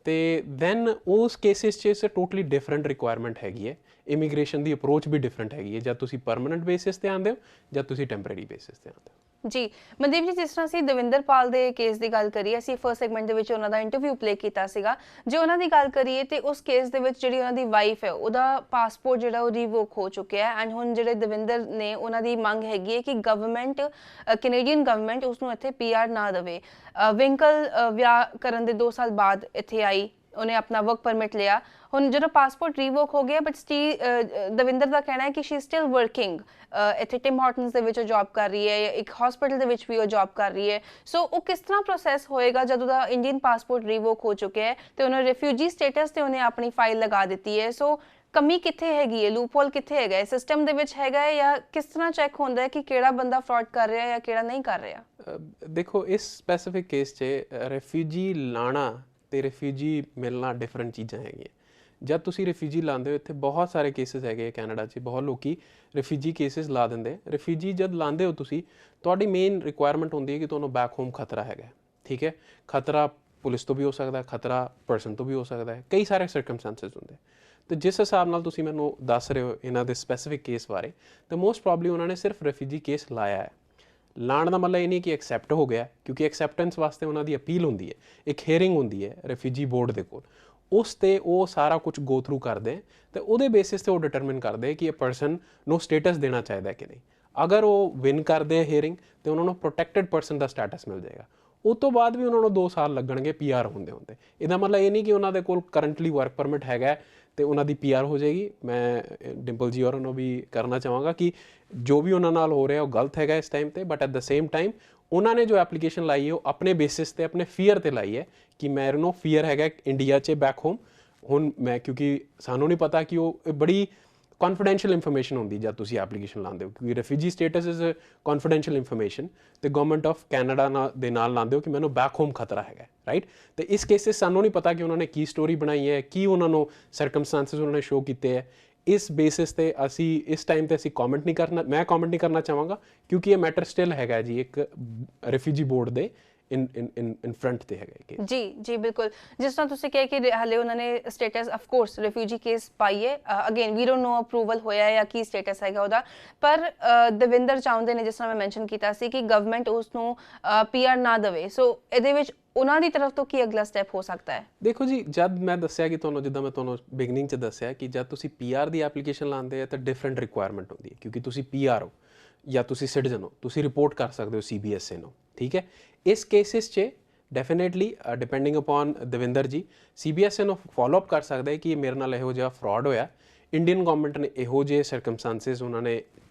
ਅਤੇ ਦੈਨ ਉਸ ਕੇਸਿਸ 'ਚ ਇਸ ਟੋਟਲੀ ਡਿਫਰੈਂਟ ਰਿਕੁਆਇਰਮੈਂਟ ਹੈਗੀ ਹੈ ਇਮੀਗ੍ਰੇਸ਼ਨ ਦੀ ਅਪਰੋਚ ਵੀ ਡਿਫਰੈਂਟ ਹੈਗੀ ਹੈ ਜਦ ਤੁਸੀਂ ਪਰਮਾਨੈਂਟ ਬੇਸਿਸ 'ਤੇ ਆਉਂਦੇ ਹੋ ਜਾਂ ਤੁਸੀਂ ਟੈਂਪਰੇਰੀ ਬੇਸਿਸ 'ਤੇ ਆਉਂਦੇ ਹੋ। ਜੀ ਮਨਦੀਪ ਜੀ, ਜਿਸ ਤਰ੍ਹਾਂ ਅਸੀਂ ਦਵਿੰਦਰਪਾਲ ਦੇ ਕੇਸ ਦੀ ਗੱਲ ਕਰੀਏ, ਅਸੀਂ ਫਰਸਟ ਸੈਗਮੈਂਟ ਦੇ ਵਿੱਚ ਉਹਨਾਂ ਦਾ ਇੰਟਰਵਿਊ ਪਲੇ ਕੀਤਾ ਸੀਗਾ। ਜੇ ਉਹਨਾਂ ਦੀ ਗੱਲ ਕਰੀਏ ਤੇ ਉਸ ਕੇਸ ਦੇ ਵਿੱਚ ਜਿਹੜੀ ਉਹਨਾਂ ਦੀ ਵਾਈਫ ਹੈ ਉਹਦਾ ਪਾਸਪੋਰਟ ਜਿਹੜਾ ਉਹ ਰੀਵੋਕ ਹੋ ਚੁੱਕਿਆ ਹੈ ਐਂਡ ਹੁਣ ਜਿਹੜੇ ਦਵਿੰਦਰ ਨੇ ਉਹਨਾਂ ਦੀ ਮੰਗ ਹੈਗੀ ਹੈ ਕਿ ਗਵਰਨਮੈਂਟ, ਕੈਨੇਡੀਅਨ ਗਵਰਨਮੈਂਟ ਉਸਨੂੰ ਇੱਥੇ PR ਨਾ ਦੇਵੇ। ਵਿੰਕਲ ਵਿਆਹ ਕਰਨ ਦੇ 2 ਸਾਲ ਬਾਅਦ ਇੱਥੇ ਆਈ, ਉਹਨੇ ਆਪਣਾ ਵਰਕ ਪਰਮਿਟ ਲਿਆ। ਹੁਣ ਜਦੋਂ ਪਾਸਪੋਰਟ ਰੀਵੋਕ ਹੋ ਗਿਆ ਬਟ ਦਵਿੰਦਰ ਦਾ ਕਹਿਣਾ ਹੈ ਕਿ ਸ਼ੀ ਸਟਿਲ ਵਰਕਿੰਗ, ਇੱਥੇ ਟਿਮ ਹਾਰਟਨਸ ਦੇ ਵਿੱਚ ਜੌਬ ਕਰ ਰਹੀ ਹੈ, ਇੱਕ ਹਸਪੀਟਲ ਦੇ ਵਿੱਚ ਵੀ ਉਹ ਜੌਬ ਕਰ ਰਹੀ ਹੈ। ਸੋ ਉਹ ਕਿਸ ਤਰ੍ਹਾਂ ਪ੍ਰੋਸੈਸ ਹੋਏਗਾ ਜਦੋਂ ਦਾ ਇੰਡੀਅਨ ਪਾਸਪੋਰਟ ਰੀਵੋਕ ਹੋ ਚੁੱਕਿਆ ਹੈ ਤੇ ਉਹਨੇ ਰਿਫਿਊਜੀ ਸਟੇਟਸ ਤੇ ਉਹਨੇ ਆਪਣੀ ਫਾਈਲ ਲਗਾ ਦਿੱਤੀ ਹੈ। ਸੋ ਕਮੀ ਕਿੱਥੇ ਹੈਗੀ ਹੈ, ਲੂਪਹੋਲ ਕਿੱਥੇ ਹੈਗਾ ਹੈ, ਸਿਸਟਮ ਦੇ ਵਿੱਚ ਹੈਗਾ ਹੈ ਜਾਂ ਕਿਸ ਤਰ੍ਹਾਂ ਚੈੱਕ ਹੁੰਦਾ ਹੈ ਕਿ ਕਿਹੜਾ ਬੰਦਾ ਫਰਾਡ ਕਰ ਰਿਹਾ ਜਾਂ ਕਿਹੜਾ ਨਹੀਂ ਕਰ ਰਿਹਾ? ਦੇਖੋ, ਇਸ ਸਪੈਸੀਫਿਕ ਕੇਸ 'ਚ ਰਿਫਿਊਜੀ ਲਾਣਾ ਤੇ ਰਿਫਿਊਜੀ ਮਿਲਣਾ ਡਿਫਰੈਂਟ ਚੀਜ਼ਾਂ ਹੈਗੀਆਂ। ਜਦ ਤੁਸੀਂ ਰਿਫਿਊਜੀ ਲਾਉਂਦੇ ਹੋ, ਇੱਥੇ ਬਹੁਤ ਸਾਰੇ ਕੇਸਿਸ ਹੈਗੇ ਕੈਨੇਡਾ 'ਚ, ਬਹੁਤ ਲੋਕੀ ਰਿਫਿਊਜੀ ਕੇਸਿਸ ਲਾ ਦਿੰਦੇ। ਰਿਫਿਊਜੀ ਜਦ ਲਾਉਂਦੇ ਹੋ ਤੁਸੀਂ, ਤੁਹਾਡੀ ਮੇਨ ਰਿਕੁਆਇਰਮੈਂਟ ਹੁੰਦੀ ਹੈ ਕਿ ਤੁਹਾਨੂੰ ਬੈਕ ਹੋਮ ਖਤਰਾ ਹੈਗਾ, ਠੀਕ ਹੈ। ਖਤਰਾ ਪੁਲਿਸ ਤੋਂ ਵੀ ਹੋ ਸਕਦਾ, ਖਤਰਾ ਪਰਸਨ ਤੋਂ ਵੀ ਹੋ ਸਕਦਾ ਹੈ, ਕਈ ਸਾਰੇ ਸਰਕਮਸਟੈਂਸਿਸ ਹੁੰਦੇ। ਤੇ ਜਿਸ ਹਿਸਾਬ ਨਾਲ ਤੁਸੀਂ ਮੈਨੂੰ ਦੱਸ ਰਹੇ ਹੋ ਇਹਨਾਂ ਦੇ ਸਪੈਸੀਫਿਕ ਕੇਸ ਬਾਰੇ, ਤਾਂ ਮੋਸਟ ਪ੍ਰੋਬਬਲੀ ਉਹਨਾਂ ਨੇ ਸਿਰਫ ਰਿਫਿਊਜੀ ਕੇਸ ਲਾਇਆ ਹੈ। ਲਾਣ ਦਾ ਮਤਲਬ ਇਹ ਨਹੀਂ ਕਿ ਐਕਸੈਪਟ ਹੋ ਗਿਆ, ਕਿਉਂਕਿ ਐਕਸੈਪਟੈਂਸ ਵਾਸਤੇ ਉਹਨਾਂ ਦੀ ਅਪੀਲ ਹੁੰਦੀ ਹੈ, ਇੱਕ ਹੀਅਰਿੰਗ ਹੁੰਦੀ ਹੈ ਰਿਫਿਊਜੀ ਬੋਰਡ ਦੇ ਕੋਲ। ਉਸ 'ਤੇ ਉਹ ਸਾਰਾ ਕੁਝ ਗੋ ਥਰੂ ਕਰਦੇ ਅਤੇ ਉਹਦੇ ਬੇਸਿਸ 'ਤੇ ਉਹ ਡਿਟਰਮਿਨ ਕਰਦੇ ਕਿ ਇਹ ਪਰਸਨ ਨੂੰ ਸਟੇਟਸ ਦੇਣਾ ਚਾਹੀਦਾ ਕਿ ਨਹੀਂ। ਅਗਰ ਉਹ ਵਿਨ ਕਰਦੇ ਹੀਅਰਿੰਗ ਤਾਂ ਉਹਨਾਂ ਨੂੰ ਪ੍ਰੋਟੈਕਟਡ ਪਰਸਨ ਦਾ ਸਟੇਟਸ ਮਿਲ ਜਾਏਗਾ। ਉਸ ਤੋਂ ਬਾਅਦ ਵੀ ਉਹਨਾਂ ਨੂੰ 2 ਸਾਲ ਲੱਗਣਗੇ PR ਹੁੰਦੇ। ਇਹਦਾ ਮਤਲਬ ਇਹ ਨਹੀਂ ਕਿ ਉਹਨਾਂ ਦੇ ਕੋਲ ਕਰੰਟਲੀ ਵਰਕ ਪਰਮਿਟ ਹੈਗਾ ਅਤੇ ਉਹਨਾਂ ਦੀ PR ਹੋ ਜਾਏਗੀ। ਮੈਂ ਡਿੰਪਲ ਜੀ ਔਰਾਂ ਨੂੰ ਵੀ ਕਰਨਾ ਚਾਹਾਂਗਾ ਕਿ ਜੋ ਵੀ ਉਹਨਾਂ ਨਾਲ ਹੋ ਰਿਹਾ ਉਹ ਗਲਤ ਹੈਗਾ ਇਸ ਟਾਈਮ 'ਤੇ, but at the same time ਉਹਨਾਂ ਨੇ ਜੋ ਐਪਲੀਕੇਸ਼ਨ ਲਾਈ ਹੈ ਉਹ ਆਪਣੇ ਬੇਸਿਸ 'ਤੇ, ਆਪਣੇ ਫੀਅਰ 'ਤੇ ਲਾਈ ਹੈ ਕਿ ਮੈਨੂੰ ਫੀਅਰ ਹੈਗਾ ਇੰਡੀਆ 'ਚ ਬੈਕ ਹੋਮ। ਹੁਣ ਮੈਂ, ਕਿਉਂਕਿ ਸਾਨੂੰ ਨਹੀਂ ਪਤਾ ਕਿ ਉਹ ਬੜੀ ਕੌਨਫੀਡੈਂਸ਼ੀਅਲ ਇਨਫੋਰਮੇਸ਼ਨ ਹੁੰਦੀ ਜਦ ਤੁਸੀਂ ਐਪਲੀਕੇਸ਼ਨ ਲਾਉਂਦੇ ਹੋ, ਕਿਉਂਕਿ refugee status is confidential information, ਅਤੇ ਗਵਰਨਮੈਂਟ ਆਫ ਕੈਨੇਡਾ ਦੇ ਨਾਲ ਲਾਉਂਦੇ ਹੋ ਕਿ ਮੈਨੂੰ ਬੈਕ ਹੋਮ ਖਤਰਾ ਹੈਗਾ, ਰਾਈਟ। ਅਤੇ ਇਸ ਕੇਸਿਸ ਸਾਨੂੰ ਨਹੀਂ ਪਤਾ ਕਿ ਉਹਨਾਂ ਨੇ ਕੀ ਸਟੋਰੀ ਬਣਾਈ ਹੈ, ਕੀ ਉਹਨਾਂ ਨੂੰ ਸਰਕਮਸਟੈਂਸਿਸ ਉਹਨਾਂ ਨੇ ਸ਼ੋਅ ਕੀਤੇ ਹੈ। ਇਸ ਬੇਸਿਸ 'ਤੇ ਅਸੀਂ ਇਸ ਟਾਈਮ 'ਤੇ ਅਸੀਂ ਕੌਮੈਂਟ ਨਹੀਂ ਕਰਨਾ, ਮੈਂ ਕੌਮੈਂਟ ਨਹੀਂ ਕਰਨਾ ਚਾਹਾਂਗਾ, ਕਿਉਂਕਿ ਇਹ ਮੈਟਰ ਸਟਿਲ ਹੈਗਾ ਜੀ ਇੱਕ ਰਿਫਿਊਜੀ ਬੋਰਡ ਦੇ ਇਨ ਫਰੰਟ ਤੇ ਹੈਗਾ। ਜੀ ਬਿਲਕੁਲ, ਜਿਸ ਤਰ੍ਹਾਂ ਤੁਸੀਂ ਕਿਹਾ ਕਿ ਹਾਲੇ ਉਹਨਾਂ ਨੇ status of course refugee case ਪਾਈ ਹੈ, again we don't know approval ਹੋਇਆ ਜਾਂ ਕੀ ਸਟੇਟਸ ਹੈਗਾ ਉਹਦਾ, ਪਰ ਦਵਿੰਦਰ ਚਾਹੁੰਦੇ ਨੇ, ਜਿਸ ਤਰ੍ਹਾਂ ਮੈਂ ਮੈਂਸ਼ਨ ਕੀਤਾ ਸੀ, ਕਿ ਗਵਰਨਮੈਂਟ ਉਸ ਨੂੰ PR ਨਾ ਦੇਵੇ। ਸੋ ਇਹਦੇ ਵਿੱਚ ਉਹਨਾਂ ਦੀ ਤਰਫ ਤੋਂ ਕੀ ਅਗਲਾ ਸਟੈਪ ਹੋ ਸਕਦਾ ਹੈ? ਦੇਖੋ ਜੀ, ਜਦ ਮੈਂ ਦੱਸਿਆ ਕਿ ਤੁਹਾਨੂੰ, ਜਿੱਦਾਂ ਮੈਂ ਤੁਹਾਨੂੰ ਬਿਗਨਿੰਗ 'ਚ ਦੱਸਿਆ ਕਿ ਜਦ ਤੁਸੀਂ PR ਦੀ ਐਪਲੀਕੇਸ਼ਨ ਲਾਉਂਦੇ ਆ ਤਾਂ ਡਿਫਰੈਂਟ ਰਿਕੁਆਇਰਮੈਂਟ ਹੁੰਦੀ ਹੈ, ਕਿਉਂਕਿ ਤੁਸੀਂ PR ਹੋ ਜਾਂ ਤੁਸੀਂ ਸਿਟੀਜ਼ਨ ਹੋ, ਤੁਸੀਂ ਰਿਪੋਰਟ ਕਰ ਸਕਦੇ ਹੋ CBSA ਨੂੰ, ਠੀਕ ਹੈ। ਇਸ ਕੇਸਿਸ 'ਚ ਡੈਫੀਨੇਟਲੀ ਡਿਪੈਂਡਿੰਗ ਅਪੋਨ ਦਵਿੰਦਰ ਜੀ, CBSA ਨੂੰ ਫੋਲੋਅਪ ਕਰ ਸਕਦਾ ਹੈ ਕਿ ਮੇਰੇ ਨਾਲ ਇਹੋ ਜਿਹਾ ਫਰਾਡ ਹੋਇਆ, ਇੰਡੀਅਨ ਗਵਰਨਮੈਂਟ ਨੇ ਇਹੋ ਜਿਹੇ ਸਰਕਮਸਟੈਂਸਿਸ ਉਹਨਾਂ ਨੇ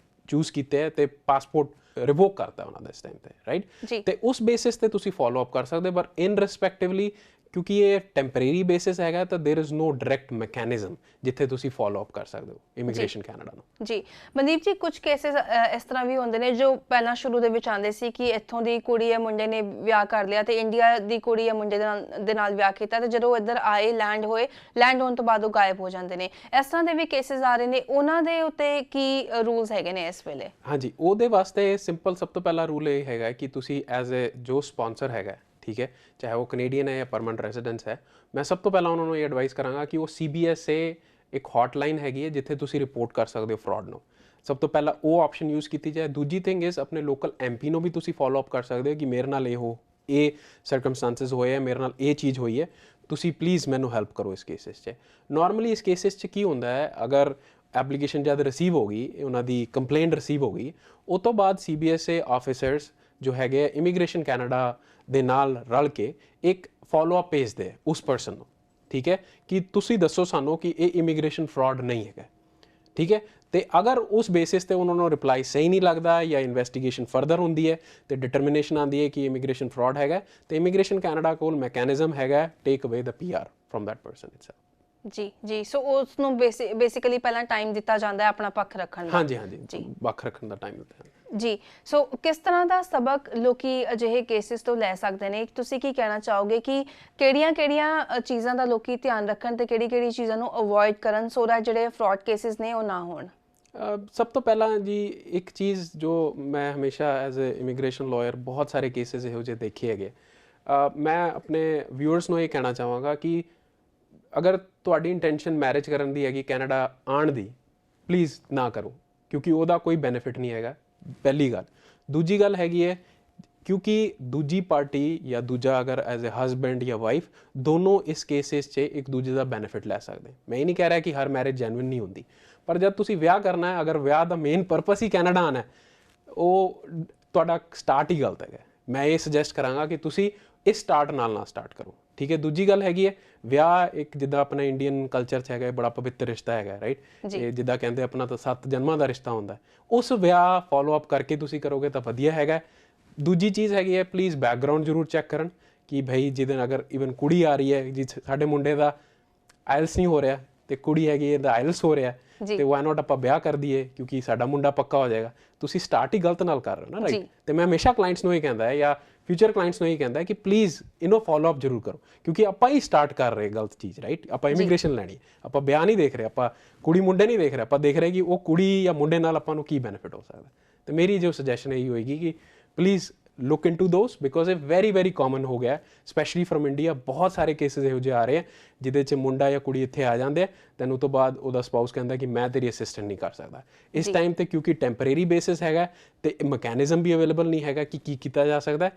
ਚੂਜ਼ ਕੀਤੇ ਹੈ ਅਤੇ ਪਾਸਪੋਰਟ ਰਿਵੋਕ ਕਰਤਾ ਉਹਨਾਂ ਦਾ ਇਸ ਟਾਈਮ 'ਤੇ, ਰਾਈਟ। ਅਤੇ ਉਸ ਬੇਸਿਸ 'ਤੇ ਤੁਸੀਂ ਫੋਲੋਅਪ ਕਰ ਸਕਦੇ, ਪਰ ਇਨ ਰਿਸਪੈਕਟਿਵਲੀ ਕਿਉਂਕਿ ਇਹ ਟੈਂਪਰੇਰੀ ਬੇਸਿਸ ਹੈਗਾ ਤਾਂ there is no direct mechanism ਜਿੱਥੇ ਤੁਸੀਂ ਫੋਲੋਅਪ ਕਰ ਸਕਦੇ ਹੋ ਇਮੀਗ੍ਰੇਸ਼ਨ ਕੈਨੇਡਾ ਨੂੰ। ਜੀ ਮਨਦੀਪ ਜੀ, ਕੁਝ ਕੇਸਿਸ ਇਸ ਤਰ੍ਹਾਂ ਵੀ ਹੁੰਦੇ ਨੇ ਜੋ ਪਹਿਲਾਂ ਸ਼ੁਰੂ ਦੇ ਵਿੱਚ ਆਉਂਦੇ ਸੀ ਕਿ ਇੱਥੋਂ ਦੀ ਕੁੜੀ ਹੈ, ਮੁੰਡੇ ਨੇ ਵਿਆਹ ਕਰ ਲਿਆ ਤੇ ਇੰਡੀਆ ਦੀ ਕੁੜੀ ਹੈ, ਮੁੰਡੇ ਦੇ ਨਾਲ ਵਿਆਹ ਕੀਤਾ, ਤੇ ਜਦੋਂ ਇੱਧਰ ਆਏ, ਲੈਂਡ ਹੋਣ ਤੋਂ ਬਾਅਦ ਉਹ ਗਾਇਬ ਹੋ ਜਾਂਦੇ ਨੇ। ਇਸ ਤਰ੍ਹਾਂ ਦੇ ਵੀ ਕੇਸਿਸ ਆ ਰਹੇ ਨੇ, ਉਹਨਾਂ ਦੇ ਉੱਤੇ ਕੀ ਰੂਲਸ ਹੈਗੇ ਨੇ ਇਸ ਵੇਲੇ? ਹਾਂਜੀ, ਉਹਦੇ ਵਾਸਤੇ ਸਿੰਪਲ ਸਭ ਤੋਂ ਪਹਿਲਾ ਰੂਲ ਇਹ ਹੈਗਾ ਕਿ ਤੁਸੀਂ ਐਜ਼ ਏ ਜੋ ਸਪਾਂਸਰ ਹੈਗਾ, ਠੀਕ ਹੈ, ਚਾਹੇ ਉਹ ਕੈਨੇਡੀਅਨ ਹੈ ਜਾਂ ਪਰਮਨੈਂਟ ਰੈਜ਼ੀਡੈਂਸ ਹੈ, ਮੈਂ ਸਭ ਤੋਂ ਪਹਿਲਾਂ ਉਹਨਾਂ ਨੂੰ ਇਹ ਐਡਵਾਈਸ ਕਰਾਂਗਾ ਕਿ ਉਹ CBSA ਇੱਕ ਹੌਟਲਾਈਨ ਹੈਗੀ ਹੈ ਜਿੱਥੇ ਤੁਸੀਂ ਰਿਪੋਰਟ ਕਰ ਸਕਦੇ ਹੋ ਫਰਾਡ ਨੂੰ। ਸਭ ਤੋਂ ਪਹਿਲਾਂ ਉਹ ਆਪਸ਼ਨ ਯੂਜ਼ ਕੀਤੀ ਜਾਏ। ਦੂਜੀ ਥਿੰਗ ਇਜ਼ ਆਪਣੇ ਲੋਕਲ MP ਨੂੰ ਵੀ ਤੁਸੀਂ ਫੋਲੋਅਪ ਕਰ ਸਕਦੇ ਹੋ ਕਿ ਮੇਰੇ ਨਾਲ ਇਹ ਸਰਕਮਸਟੈਂਸਿਸ ਹੋਏ ਹੈ, ਮੇਰੇ ਨਾਲ ਇਹ ਚੀਜ਼ ਹੋਈ ਹੈ, ਤੁਸੀਂ ਪਲੀਜ਼ ਮੈਨੂੰ ਹੈਲਪ ਕਰੋ ਇਸ ਕੇਸਿਸ 'ਚ। ਨਾਰਮਲੀ ਇਸ ਕੇਸਿਸ 'ਚ ਕੀ ਹੁੰਦਾ ਹੈ, ਅਗਰ ਐਪਲੀਕੇਸ਼ਨ ਜਦ ਰਿਸੀਵ ਹੋ ਗਈ, ਉਹਨਾਂ ਦੀ ਕੰਪਲੇਂਟ ਰਿਸੀਵ ਹੋ ਗਈ, ਉਹ ਤੋਂ ਬਾਅਦ CBSA ਆਫਿਸਰਸ ਜੋ ਹੈਗੇ ਇਮੀਗ੍ਰੇਸ਼ਨ ਕੈਨੇਡਾ ਦੇ ਨਾਲ ਰਲ ਕੇ ਇੱਕ ਫੋਲੋਅਪ ਭੇਜਦੇ ਉਸ ਪਰਸਨ ਨੂੰ, ਠੀਕ ਹੈ, ਕਿ ਤੁਸੀਂ ਦੱਸੋ ਸਾਨੂੰ ਕਿ ਇਹ ਇਮੀਗ੍ਰੇਸ਼ਨ ਫਰਾਡ ਨਹੀਂ ਹੈਗਾ, ਠੀਕ ਹੈ। ਤੇ ਅਗਰ ਉਸ ਬੇਸਿਸ 'ਤੇ ਉਹਨਾਂ ਨੂੰ ਰਿਪਲਾਈ ਸਹੀ ਨਹੀਂ ਲੱਗਦਾ ਜਾਂ ਇਨਵੈਸਟੀਗੇਸ਼ਨ ਫਰਦਰ ਹੁੰਦੀ ਹੈ ਤੇ ਡਿਟਰਮੀਨੇਸ਼ਨ ਆਉਂਦੀ ਹੈ ਕਿ ਇਮੀਗ੍ਰੇਸ਼ਨ ਫਰਾਡ ਹੈਗਾ, ਤੇ ਇਮੀਗ੍ਰੇਸ਼ਨ ਕੈਨੇਡਾ ਕੋਲ ਮੈਕੈਨਿਜ਼ਮ ਹੈਗਾ ਟੇਕ ਅਵੇ ਦ PR from that person itself. ਜੀ ਸੋ ਉਸ ਨੂੰ ਬੇਸਿਕਲੀ ਪਹਿਲਾਂ ਟਾਈਮ ਦਿੱਤਾ ਜਾਂਦਾ ਹੈ ਆਪਣਾ ਪੱਖ ਰੱਖਣ ਦਾ। ਹਾਂਜੀ, ਪੱਖ ਰੱਖਣ ਦਾ ਟਾਈਮ ਦਿੱਤਾ ਜਾਂਦਾ ਜੀ। ਸੋ ਕਿਸ ਤਰ੍ਹਾਂ ਦਾ ਸਬਕ ਲੋਕੀ ਅਜਿਹੇ ਕੇਸਿਸ ਤੋਂ ਲੈ ਸਕਦੇ ਨੇ? ਤੁਸੀਂ ਕੀ ਕਹਿਣਾ ਚਾਹੋਗੇ ਕਿ ਕਿਹੜੀਆਂ ਚੀਜ਼ਾਂ ਦਾ ਲੋਕੀ ਧਿਆਨ ਰੱਖਣ ਤੇ ਕਿਹੜੀ ਚੀਜ਼ਾਂ ਨੂੰ ਅਵੋਇਡ ਕਰਨ ਸੋ ਦੈਟ ਜਿਹੜੇ ਫਰਾਡ ਕੇਸਿਸ ਨੇ ਉਹ ਨਾ ਹੋਣ? ਸਭ ਤੋਂ ਪਹਿਲਾਂ ਜੀ ਇੱਕ ਚੀਜ਼ ਜੋ ਮੈਂ ਹਮੇਸ਼ਾ ਐਜ਼ ਅ ਇਮੀਗ੍ਰੇਸ਼ਨ ਲਾਇਰ ਬਹੁਤ ਸਾਰੇ ਕੇਸਿਸ ਇਹੋ ਜਿਹੇ ਦੇਖੇ ਹੈਗੇ, ਮੈਂ ਆਪਣੇ ਵਿਊਅਰਸ ਨੂੰ ਇਹ ਕਹਿਣਾ ਚਾਹਾਂਗਾ ਕਿ ਅਗਰ ਤੁਹਾਡੀ ਇੰਟੈਂਸ਼ਨ ਮੈਰਿਜ ਕਰਨ ਦੀ ਹੈਗੀ, ਕੈਨੇਡਾ ਆਉਣ ਦੀ, ਪਲੀਜ਼ ਨਾ ਕਰੋ, ਕਿਉਂਕਿ ਉਹਦਾ ਕੋਈ ਬੈਨੀਫਿਟ ਨਹੀਂ ਹੈਗਾ। ਪਹਿਲੀ ਗੱਲ। ਦੂਜੀ ਗੱਲ ਹੈਗੀ ਹੈ ਕਿਉਂਕਿ ਦੂਜੀ ਪਾਰਟੀ ਜਾਂ ਦੂਜਾ ਅਗਰ ਐਜ਼ ਅ ਹਸਬੈਂਡ ਜਾਂ ਵਾਈਫ ਦੋਨੋਂ ਇਸ ਕੇਸਿਸ 'ਚ ਇੱਕ ਦੂਜੇ ਦਾ ਬੈਨੀਫਿਟ ਲੈ ਸਕਦੇ। ਮੈਂ ਇਹ ਨਹੀਂ ਕਹਿ ਰਿਹਾ ਕਿ ਹਰ ਮੈਰਿਜ ਜੈਨੂਇਨ ਨਹੀਂ ਹੁੰਦੀ, ਪਰ ਜਦ ਤੁਸੀਂ ਵਿਆਹ ਕਰਨਾ ਹੈ, ਅਗਰ ਵਿਆਹ ਦਾ ਮੇਨ ਪਰਪਸ ਹੀ ਕੈਨੇਡਾ ਆਉਣਾ ਹੈ, ਉਹ ਤੁਹਾਡਾ ਸਟਾਰਟ ਹੀ ਗਲਤ ਹੈਗਾ। ਮੈਂ ਇਹ ਸੁਜੈਸਟ ਕਰਾਂਗਾ ਕਿ ਤੁਸੀਂ ਇਸ ਸਟਾਰਟ ਨਾਲ ਨਾ ਸਟਾਰਟ ਕਰੋ, ਠੀਕ ਹੈ। ਦੂਜੀ ਗੱਲ ਹੈਗੀ ਹੈ ਵਿਆਹ ਇੱਕ ਜਿੱਦਾਂ ਆਪਣਾ ਇੰਡੀਅਨ ਕਲਚਰ 'ਚ ਹੈਗਾ, ਬੜਾ ਪਵਿੱਤਰ ਰਿਸ਼ਤਾ ਹੈਗਾ, ਰਾਈਟ। ਇਹ ਜਿੱਦਾਂ ਕਹਿੰਦੇ ਆਪਣਾ ਤਾਂ 7 ਜਨਮਾਂ ਦਾ ਰਿਸ਼ਤਾ ਹੁੰਦਾ, ਉਸ ਵਿਆਹ ਫੋਲੋ ਅਪ ਕਰਕੇ ਤੁਸੀਂ ਕਰੋਗੇ ਤਾਂ ਵਧੀਆ ਹੈਗਾ। ਦੂਜੀ ਚੀਜ਼ ਹੈਗੀ ਹੈ ਪਲੀਜ਼ ਬੈਕਗਰਾਊਂਡ ਜ਼ਰੂਰ ਚੈੱਕ ਕਰਨ ਕਿ ਭਾਈ ਜਿਹਦੇ ਅਗਰ ਈਵਨ ਕੁੜੀ ਆ ਰਹੀ ਹੈ ਜੀ, ਸਾਡੇ ਮੁੰਡੇ ਦਾ ਆਇਲਸ ਨਹੀਂ ਹੋ ਰਿਹਾ ਤੇ ਕੁੜੀ ਹੈਗੀ ਇਹਦਾ ਆਇਲਸ ਹੋ ਰਿਹਾ, ਤੇ ਵਾਈ ਨਾਟ ਆਪਾਂ ਵਿਆਹ ਕਰ ਦਈਏ ਕਿਉਂਕਿ ਸਾਡਾ ਮੁੰਡਾ ਪੱਕਾ ਹੋ ਜਾਏਗਾ। ਤੁਸੀਂ ਸਟਾਰਟ ਹੀ ਗਲਤ ਨਾਲ ਕਰ ਰਹੇ ਹੋ ਨਾ, ਰਾਈਟ। ਤੇ ਮੈਂ ਹਮੇਸ਼ਾ ਕਲਾਇੰਟਸ ਨੂੰ ਇਹ ਕਹਿੰਦਾ ਹੈ ਜਾਂ ਫਿਊਚਰ ਕਲਾਇੰਟਸ ਨੂੰ ਇਹ ਕਹਿੰਦਾ ਹੈ ਕਿ ਪਲੀਜ਼ ਇਹਨੂੰ ਫੋਲੋ ਅਪ ਜ਼ਰੂਰ ਕਰੋ ਕਿਉਂਕਿ ਆਪਾਂ ਹੀ ਸਟਾਰਟ ਕਰ ਰਹੇ ਗਲਤ ਚੀਜ਼, ਰਾਈਟ। ਆਪਾਂ ਇਮੀਗ੍ਰੇਸ਼ਨ ਲੈਣੀ, ਆਪਾਂ ਵਿਆਹ ਨਹੀਂ ਦੇਖ ਰਹੇ, ਆਪਾਂ ਕੁੜੀ ਮੁੰਡੇ ਨਹੀਂ ਦੇਖ ਰਹੇ, ਆਪਾਂ ਦੇਖ ਰਹੇ ਕਿ ਉਹ ਕੁੜੀ ਜਾਂ ਮੁੰਡੇ ਨਾਲ ਆਪਾਂ ਨੂੰ ਕੀ ਬੈਨੀਫਿਟ ਹੋ ਸਕਦਾ। ਤੇ ਮੇਰੀ ਜੋ ਸੁਜੈਸ਼ਨ ਇਹੀ ਹੋਏਗੀ ਕਿ please look into those because ਇਹ very common ਹੋ ਗਿਆ ਸਪੈਸ਼ਲੀ ਫਰਮ ਇੰਡੀਆ। ਬਹੁਤ ਸਾਰੇ ਕੇਸਿਸ ਇਹੋ ਜਿਹੇ ਆ ਰਹੇ ਆ ਜਿਹਦੇ 'ਚ ਮੁੰਡਾ ਜਾਂ ਕੁੜੀ ਇੱਥੇ ਆ ਜਾਂਦੇ ਆ, ਦੈਨ ਉਹ ਤੋਂ ਬਾਅਦ ਉਹਦਾ ਸਪਾਊਸ ਕਹਿੰਦਾ ਕਿ ਮੈਂ ਤੇਰੀ ਅਸਿਸਟੈਂਟ ਨਹੀਂ ਕਰ ਸਕਦਾ ਇਸ ਟਾਈਮ 'ਤੇ ਕਿਉਂਕਿ ਟੈਂਪਰੇਰੀ ਬੇਸਿਸ ਹੈਗਾ ਤੇ ਮਕੈਨਿਜ਼ਮ ਵੀ ਅਵੇਲੇਬਲ ਨਹੀਂ ਹੈਗਾ ਕਿ ਕੀ ਕੀਤਾ ਜਾ ਸਕਦਾ।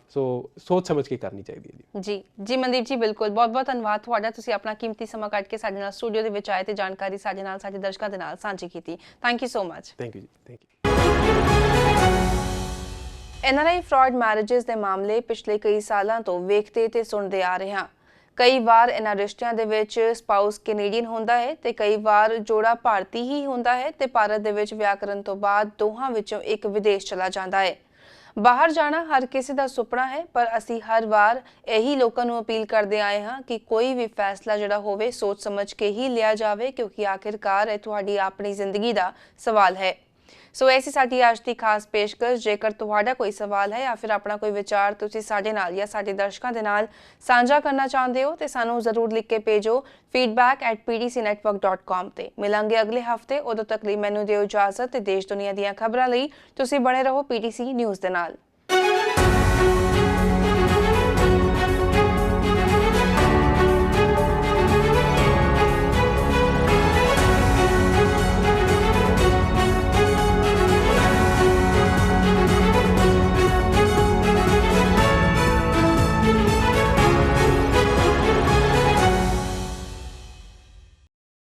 ਸੋ ਸੋਚ ਸਮਝ ਕੇ ਕਰਨੀ ਚਾਹੀਦੀ ਹੈ ਜੀ ਮਨਦੀਪ ਜੀ, ਬਿਲਕੁਲ। ਬਹੁਤ ਧੰਨਵਾਦ ਤੁਹਾਡਾ, ਤੁਸੀਂ ਆਪਣਾ ਕੀਮਤੀ ਸਮਾਂ ਕੱਢ ਕੇ ਸਾਡੇ ਨਾਲ ਸਟੂਡੀਓ ਦੇ ਵਿੱਚ ਆਏ ਤੇ ਜਾਣਕਾਰੀ ਸਾਡੇ ਨਾਲ, ਸਾਡੇ ਦਰਸ਼ਕਾਂ ਦੇ ਨਾਲ ਸਾਂਝੀ ਕੀਤੀ। Thank you so much. Thank you ਜੀ, thank you. NRI fraud marriages ਦੇ ਮਾਮਲੇ ਪਿਛਲੇ ਕਈ ਸਾਲਾਂ ਤੋਂ ਵੇਖਦੇ ਤੇ ਸੁਣਦੇ ਆ ਰਹੇ ਹਾਂ। ਕਈ ਵਾਰ ਇਹਨਾਂ ਰਿਸ਼ਤਿਆਂ ਦੇ ਵਿੱਚ ਸਪਾਊਸ ਕੈਨੇਡੀਅਨ ਹੁੰਦਾ ਹੈ ਤੇ ਕਈ ਵਾਰ ਜੋੜਾ ਭਾਰਤੀ ਹੀ ਹੁੰਦਾ ਹੈ ਤੇ ਭਾਰਤ ਦੇ ਵਿੱਚ ਵਿਆਹ ਕਰਨ ਤੋਂ ਬਾਅਦ ਦੋਹਾਂ ਵਿੱਚੋਂ ਇੱਕ ਵਿਦੇਸ਼ ਚਲਾ ਜਾਂਦਾ ਹੈ। ਬਾਹਰ ਜਾਣਾ ਹਰ ਕਿਸੇ ਦਾ ਸੁਪਨਾ ਹੈ, ਪਰ ਅਸੀਂ ਹਰ ਵਾਰ ਇਹੀ ਲੋਕਾਂ ਨੂੰ ਅਪੀਲ ਕਰਦੇ ਆਏ ਹਾਂ ਕਿ ਕੋਈ ਵੀ ਫੈਸਲਾ ਜਿਹੜਾ ਹੋਵੇ ਸੋਚ ਸਮਝ ਕੇ ਹੀ ਲਿਆ ਜਾਵੇ ਕਿਉਂਕਿ ਆਖਿਰਕਾਰ ਇਹ ਤੁਹਾਡੀ ਆਪਣੀ ਜ਼ਿੰਦਗੀ ਦਾ ਸਵਾਲ ਹੈ। ਸੋ ਐਸੀ ਸਾਡੀ ਅੱਜ ਦੀ ਖਾਸ ਪੇਸ਼ਕਸ਼। ਜੇਕਰ ਤੁਹਾਡਾ ਕੋਈ ਸਵਾਲ ਹੈ ਜਾਂ ਫਿਰ ਆਪਣਾ ਕੋਈ ਵਿਚਾਰ ਤੁਸੀਂ ਸਾਡੇ ਨਾਲ ਜਾਂ ਸਾਡੇ ਦਰਸ਼ਕਾਂ ਦੇ ਨਾਲ ਸਾਂਝਾ ਕਰਨਾ ਚਾਹੁੰਦੇ ਹੋ ਤੇ ਸਾਨੂੰ ਜ਼ਰੂਰ ਲਿਖ ਕੇ ਭੇਜੋ feedback@pdcnetwork.com ਤੇ। ਮਿਲਾਂਗੇ ਅਗਲੇ ਹਫਤੇ, ਉਦੋਂ ਤੱਕ ਲਈ ਮੈਨੂੰ ਦਿਓ ਇਜਾਜ਼ਤ ਤੇ ਦੇਸ਼ ਦੁਨੀਆ ਦੀਆਂ ਖਬਰਾਂ ਲਈ ਤੁਸੀਂ ਬਣੇ ਰਹੋ PTC ਨਿਊਜ਼ ਦੇ ਨਾਲ।